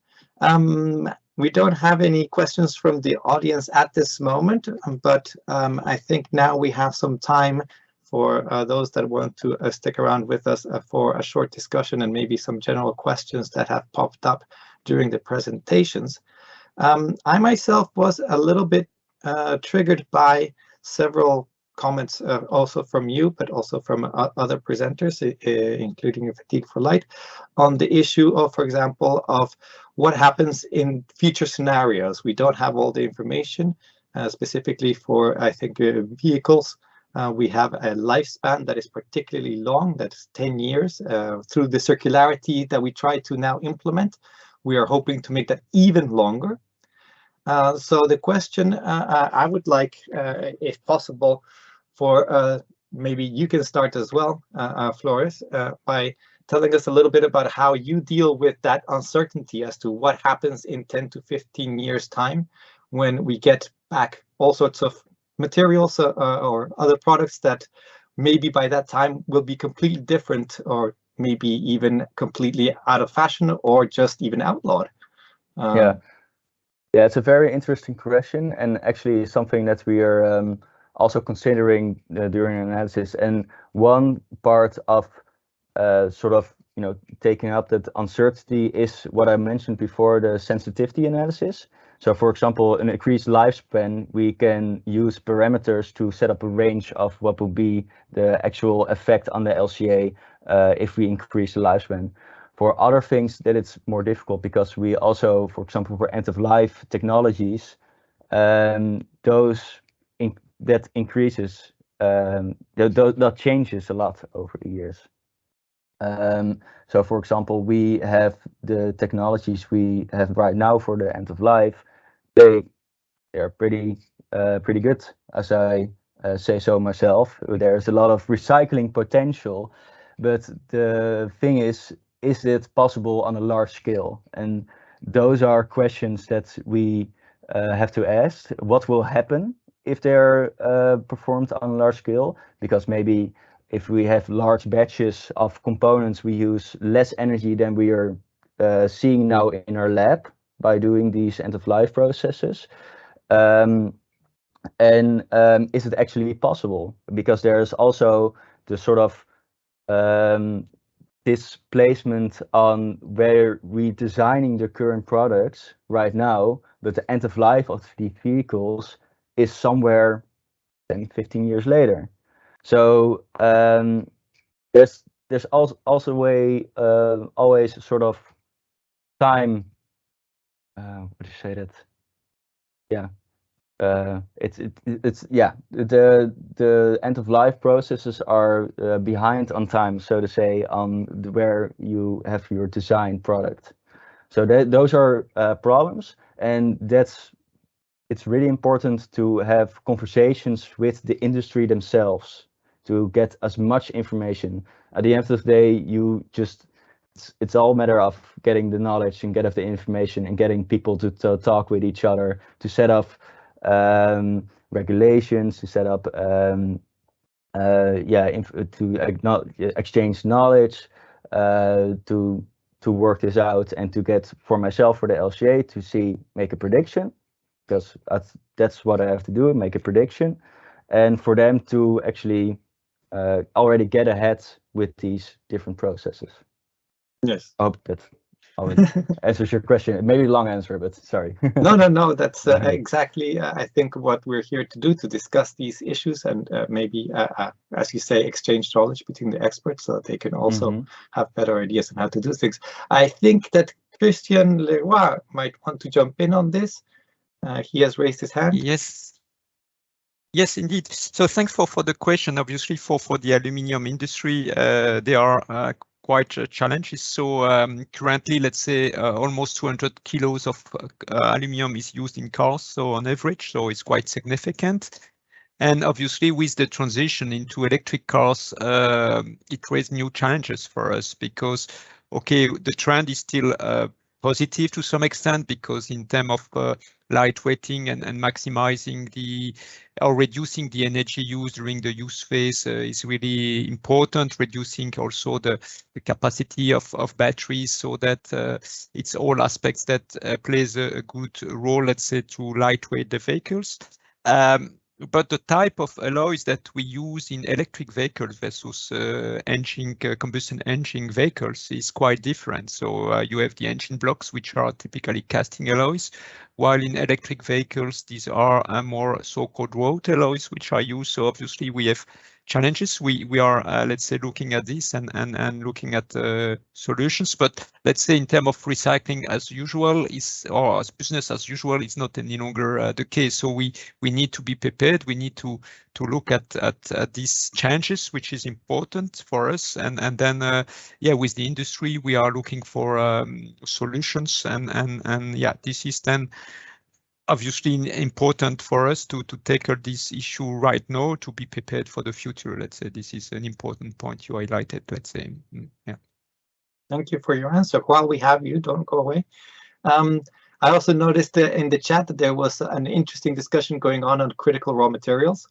Speaker 1: We don't have any questions from the audience at this moment, but I think now we have some time for those that want to stick around with us for a short discussion and maybe some general questions that have popped up during the presentations. I myself was a little bit triggered by several comments also from you, but also from other presenters, including Fatigue for Light, on the issue of, for example, of what happens in future scenarios. We don't have all the information, specifically for, I think, vehicles. We have a lifespan that is particularly long, that's 10 years. Through the circularity that we try to now implement, we are hoping to make that even longer. So the question I would like, if possible, for maybe you can start as well, Flores, by telling us a little bit about how you deal with that uncertainty as to what happens in 10 to 15 years time when we get back all sorts of materials or other products that maybe by that time will be completely different, or maybe even completely out of fashion, or just even outlawed.
Speaker 6: Yeah, it's a very interesting question, and actually something that we are also considering during analysis. And one part of sort of taking up that uncertainty is what I mentioned before, the sensitivity analysis. So for example, an increased lifespan, we can use parameters to set up a range of what will be the actual effect on the LCA if we increase the lifespan. For other things that it's more difficult, because we also, for example, for end-of-life technologies, that increases, that changes a lot over the years. So for example, we have the technologies we have right now for the end of life. They're pretty good, as I say so myself. There's a lot of recycling potential, but the thing is it possible on a large scale? And those are questions that we have to ask. What will happen if they're performed on a large scale? Because maybe if we have large batches of components, we use less energy than we are seeing now in our lab by doing these end-of-life processes. And is it actually possible? Because there's also the sort of displacement on where we're designing the current products right now, but the end of life of the vehicles is somewhere 10, 15 years later. So there's also a way, always sort of time. What do you say that? Yeah. It's yeah, the end of life processes are behind on time, so to say, on where you have your design product. So those are problems, and it's really important to have conversations with the industry themselves to get as much information. At the end of the day, it's all a matter of getting the knowledge and getting the information and getting people to talk with each other, to set up regulations, to set up exchange knowledge, to work this out, and to get, for myself, for the LCA, to make a prediction, because that's what I have to do, make a prediction, and for them to actually already get ahead with these different processes.
Speaker 1: Yes.
Speaker 6: I hope that answers your question. Maybe a long answer, but sorry.
Speaker 1: No, that's exactly, I think, what we're here to do, to discuss these issues, and maybe, as you say, exchange knowledge between the experts so that they can also have better ideas on how to do things. I think that Christian Leroy might want to jump in on this. He has raised his hand.
Speaker 2: Yes, indeed. So thanks for the question. Obviously, for the aluminium industry, there are quite challenges. So currently, let's say almost 200 kilos of aluminium is used in cars, so on average, so it's quite significant. And obviously, with the transition into electric cars, it raises new challenges for us, because, okay, the trend is still positive to some extent, because in terms of lightweighting and maximizing or reducing the energy used during the use phase is really important, reducing also the capacity of batteries, so that it's all aspects that plays a good role, let's say, to lightweight the vehicles. But the type of alloys that we use in electric vehicles versus combustion engine vehicles is quite different. So you have the engine blocks, which are typically casting alloys, while in electric vehicles, these are more so-called wrought alloys, which are used. So obviously we have challenges. We are, let's say, looking at this and looking at solutions. But let's say in terms of recycling as usual or as business as usual, it's not any longer the case. So we need to be prepared. We need to look at these changes, which is important for us. And then with the industry, we are looking for solutions. And this is then obviously important for us to tackle this issue right now, to be prepared for the future. Let's say this is an important point you highlighted, let's say. Yeah.
Speaker 1: Thank you for your answer. While we have you, don't go away. I also noticed in the chat that there was an interesting discussion going on critical raw materials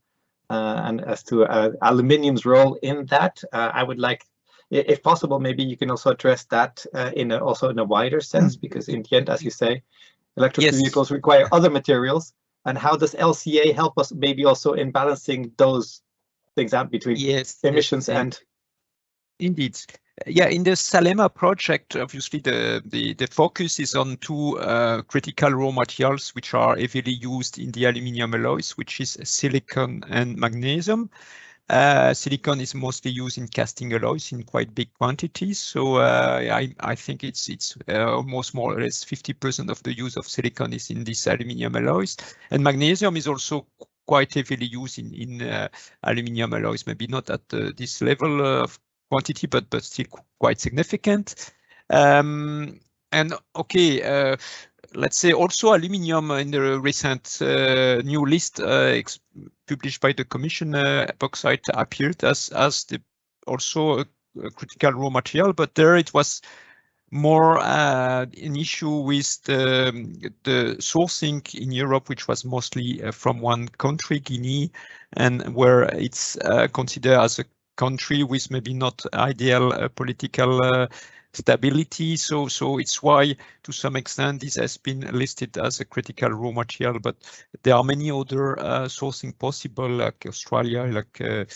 Speaker 1: and as to aluminium's role in that. I would like, if possible, maybe you can also address that also in a wider sense, because in the end, as you say, electric vehicles require other materials. And how does LCA help us maybe also in balancing those things out between emissions and...
Speaker 2: Indeed. Yeah, in the SALEMA project, obviously the focus is on two critical raw materials which are heavily used in the aluminium alloys, which is silicon and magnesium. Silicon is mostly used in casting alloys in quite big quantities. So I think it's almost more or less 50% of the use of silicon is in these aluminium alloys. And magnesium is also quite heavily used in aluminium alloys, maybe not at this level of quantity, but still quite significant. And okay, let's say also aluminium in the recent new list published by the Commission, bauxite appeared as also a critical raw material, but there it was more an issue with the sourcing in Europe, which was mostly from one country, Guinea, and where it's considered as a country with maybe not ideal political stability. So it's why, to some extent, this has been listed as a critical raw material. But there are many other sourcing possible, like Australia, like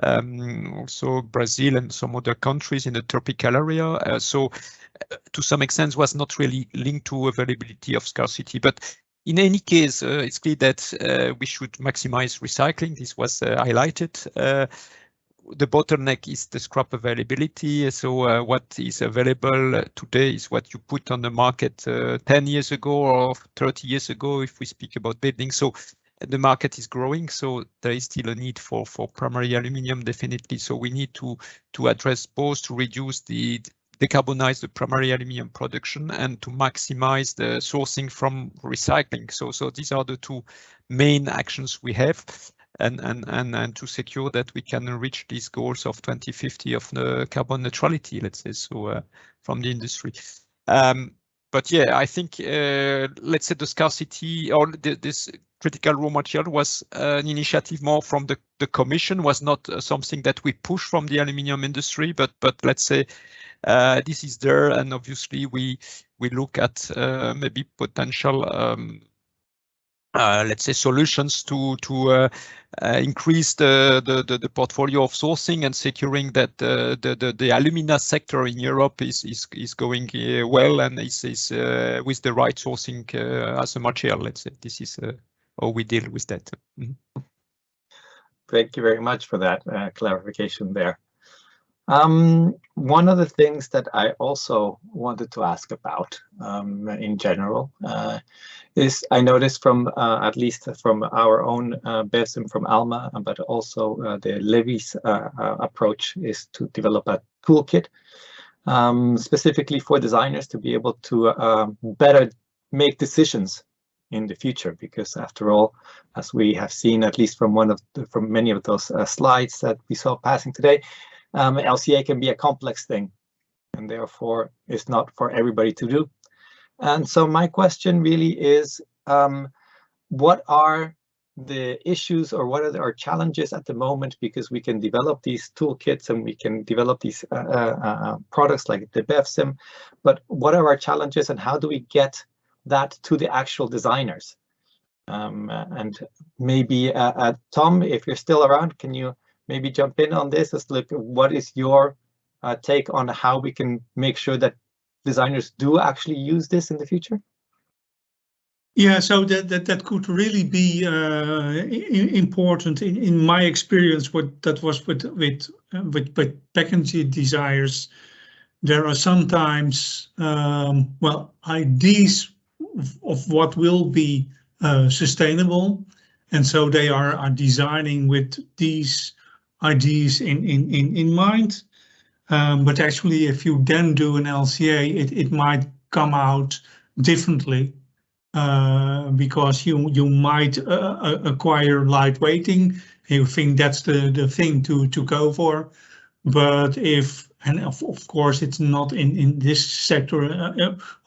Speaker 2: also Brazil and some other countries in the tropical area. So to some extent, was not really linked to availability of scarcity. But in any case, it's clear that we should maximize recycling. This was highlighted. The bottleneck is the scrap availability. So what is available today is what you put on the market 10 years ago or 30 years ago, if we speak about building. So the market is growing. So there is still a need for primary aluminium, definitely. So we need to address both to reduce decarbonize the primary aluminium production and to maximize the sourcing from recycling. So these are the two main actions we have. And to secure that we can reach these goals of 2050 of the carbon neutrality, let's say, so from the industry. But yeah, I think, let's say the scarcity or this critical raw material was an initiative more from the Commission, was not something that we push from the aluminium industry, but let's say this is there, and obviously we look at maybe potential let's say solutions to increase the portfolio of sourcing and securing that the alumina sector in Europe is going well and is with the right sourcing as a material. Let's say this is how we deal with that. Mm-hmm.
Speaker 1: Thank you very much for that clarification there. One of the things that I also wanted to ask about in general is I noticed from at least from our own BESM from ALMA, but also the LEVIS approach is to develop a toolkit specifically for designers to be able to better make decisions in the future, because after all, as we have seen, at least from many of those slides that we saw passing today, LCA can be a complex thing and therefore it's not for everybody to do. And so my question really is, what are the issues or what are our challenges at the moment? Because we can develop these toolkits and we can develop these products like the BEVSIM, but what are our challenges and how do we get that to the actual designers? And maybe Tom, if you're still around, can you maybe jump in on this? As look, what is your take on how we can make sure that designers do actually use this in the future?
Speaker 8: Yeah, so that could really be important in my experience. That was with packaging designers. There are sometimes well, ideas of what will be sustainable, and so they are designing with these ideas in mind. But actually, if you then do an LCA, it might come out differently because you might acquire lightweighting. You think that's the thing to go for. But if and of course it's not in this sector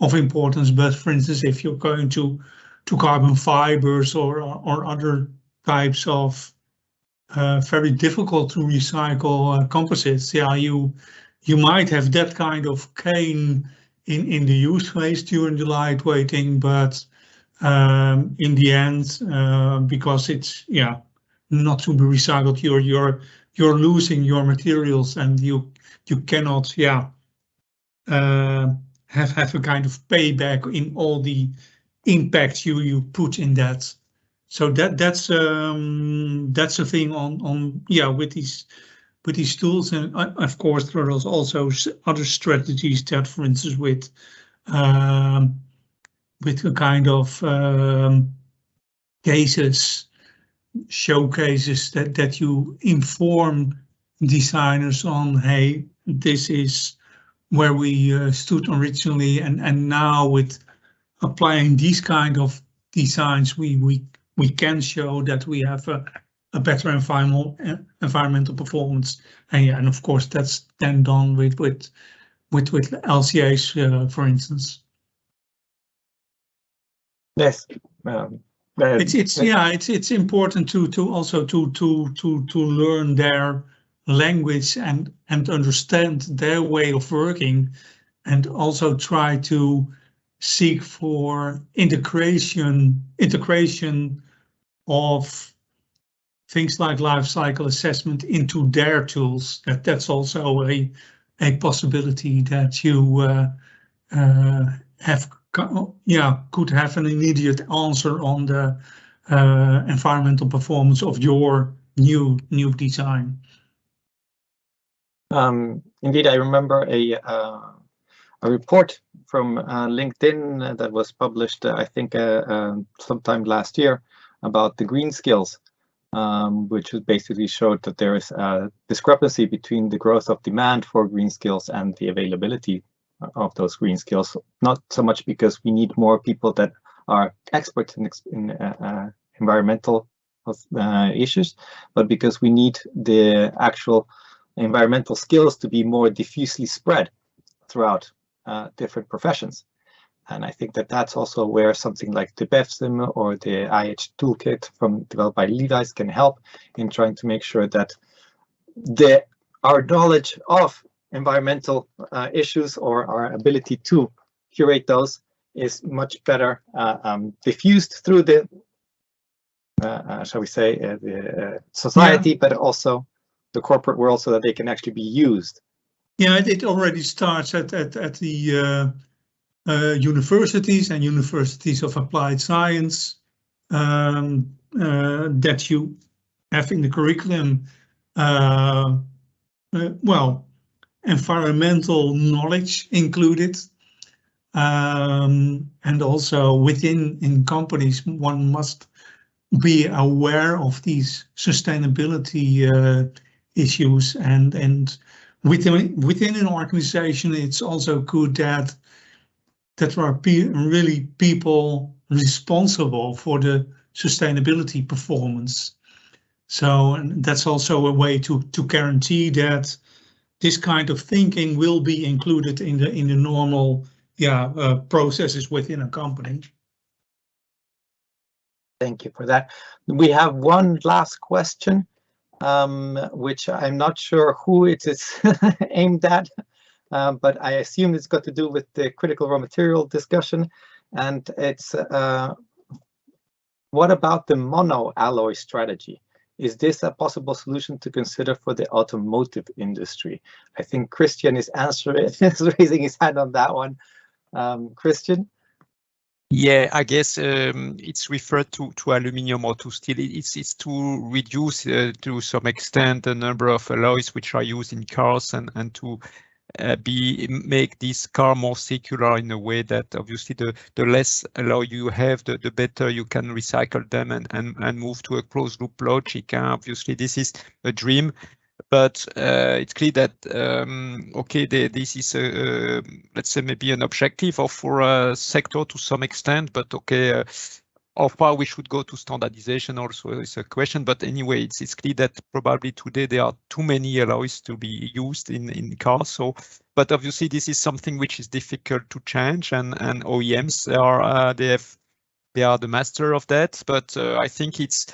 Speaker 8: of importance, but for instance, if you're going to carbon fibers or other types of very difficult to recycle composites, yeah, you might have that kind of gain in the use phase during the lightweighting, but in the end, because it's not to be recycled, you're losing your materials, and you cannot have a kind of payback in all the impact you put in that. So that's a thing on with these tools, and of course there are also other strategies that, for instance, with a kind of showcases that you inform designers on, hey, this is where we stood originally, and now with applying these kind of designs, we can show that we have a better environmental performance, and of course that's then done with LCAs, for instance.
Speaker 1: Yes.
Speaker 8: It's important to also to learn their language and understand their way of working, and also try to seek for integration of things like life cycle assessment into their tools. That's also a possibility that you could have an immediate answer on the environmental performance of your new design.
Speaker 1: Indeed, I remember a report from LinkedIn that was published, I think, sometime last year about the green skills, which basically showed that there is a discrepancy between the growth of demand for green skills and the availability of those green skills. Not so much because we need more people that are experts in environmental issues, but because we need the actual environmental skills to be more diffusely spread throughout different professions. And I think that that's also where something like the BEVSIM or the IH toolkit developed by LEVIS can help in trying to make sure that our knowledge of environmental issues, or our ability to curate those, is much better diffused through the, shall we say, the society, but also the corporate world, so that they can actually be used.
Speaker 8: Yeah, it already starts at the universities and universities of applied science, that you have in the curriculum, environmental knowledge included, and also in companies one must be aware of these sustainability issues, and within an organization it's also good that there are really people responsible for the sustainability performance. So, and that's also a way to guarantee that this kind of thinking will be included in the normal processes within a company.
Speaker 1: Thank you for that. We have one last question, which I'm not sure who it is aimed at, but I assume it's got to do with the critical raw material discussion. And it's, what about the mono alloy strategy? Is this a possible solution to consider for the automotive industry? I think Christian is raising his hand on that one. Christian?
Speaker 2: Yeah, I guess it's referred to aluminium or to steel. It's to reduce to some extent the number of alloys which are used in cars, and to make this car more circular in a way that obviously the less alloy you have, the better you can recycle them and move to a closed loop logic. Obviously this is a dream, but it's clear that this is let's say maybe an objective for a sector to some extent, but how far we should go to standardization also is a question, but anyway, it's clear that probably today there are too many alloys to be used in cars. So, but obviously this is something which is difficult to change, and OEMs they are the master of that. But I think it's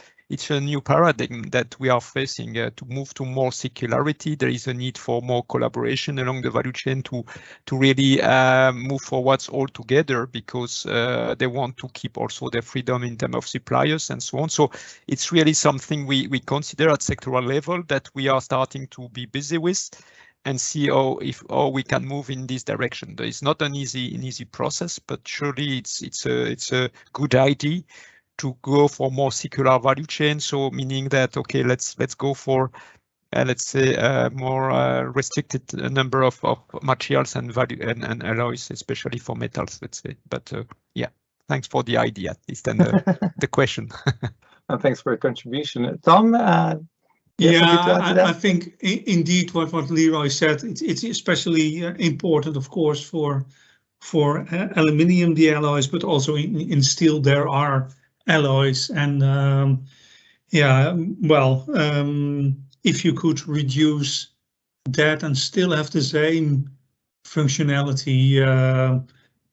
Speaker 2: a new paradigm that we are facing to move to more circularity. There is a need for more collaboration along the value chain to really move forwards all together, because they want to keep also their freedom in terms of suppliers and so on. So it's really something we consider at sectoral level that we are starting to be busy with and see how we can move in this direction. It's not an easy process, but surely it's a good idea to go for more circular value chain. So meaning that, okay, let's go for let's say more restricted number of materials and value and alloys, especially for metals, let's say. But yeah, thanks for the idea, at least, and the question.
Speaker 1: And thanks for your contribution, Tom.
Speaker 8: I think indeed what Leroy said, it's especially important, of course, for aluminium, the alloys, but also in steel there are alloys, and if you could reduce that and still have the same functionality,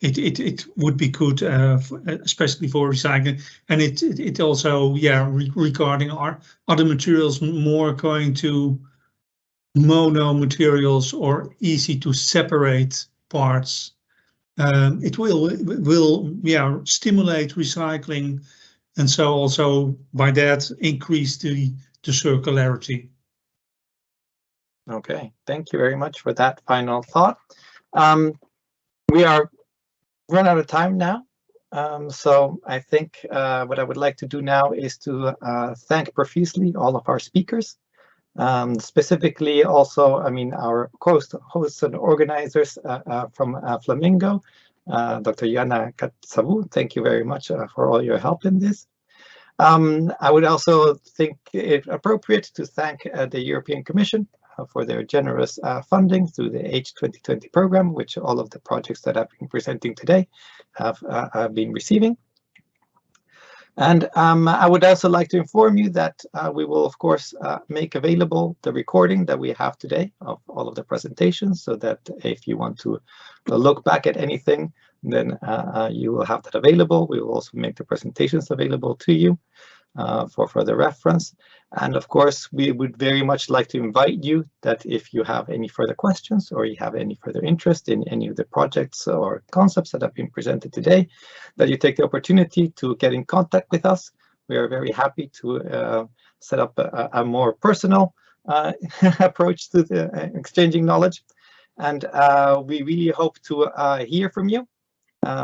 Speaker 8: it would be good, especially for recycling. And it also, regarding our other materials, more going to mono materials or easy to separate parts. It will stimulate recycling, and so also by that increase the circularity.
Speaker 1: Okay, thank you very much for that final thought. We are run out of time now, so I think what I would like to do now is to thank profusely all of our speakers. Specifically also, I mean, our hosts and organizers from FLAMINGo, Dr. Joanna Katsavu, thank you very much for all your help in this. I would also think it appropriate to thank the European Commission for their generous funding through the H2020 program, which all of the projects that I've been presenting today have been receiving. And I would also like to inform you that we will, of course, make available the recording that we have today of all of the presentations, so that if you want to look back at anything, then you will have that available. We will also make the presentations available to you for further reference. And of course, we would very much like to invite you that if you have any further questions or you have any further interest in any of the projects or concepts that have been presented today, that you take the opportunity to get in contact with us. We are very happy to set up a more personal approach to the exchanging knowledge. And we really hope to hear from you.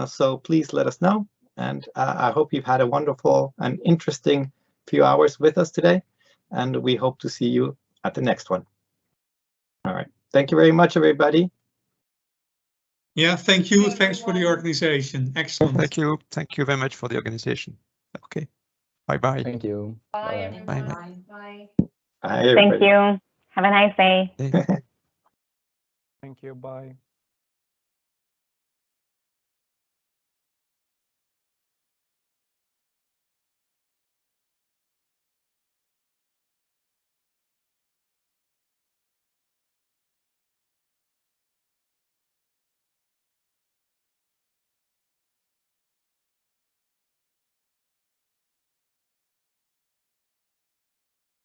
Speaker 1: So please let us know. And I hope you've had a wonderful and interesting few hours with us today. And we hope to see you at the next one. All right. Thank you very much, everybody.
Speaker 8: Yeah, thank you. Thanks for the organization. Excellent.
Speaker 2: Thank you. Thank you very much for the organization. Okay. Bye-bye.
Speaker 6: Thank you.
Speaker 7: Bye,
Speaker 6: Bye.
Speaker 7: everyone.
Speaker 2: Bye.
Speaker 7: Bye.
Speaker 1: Bye,
Speaker 4: Thank
Speaker 1: everybody.
Speaker 4: you. Have a nice day.
Speaker 2: Hey.
Speaker 9: Thank you. Bye.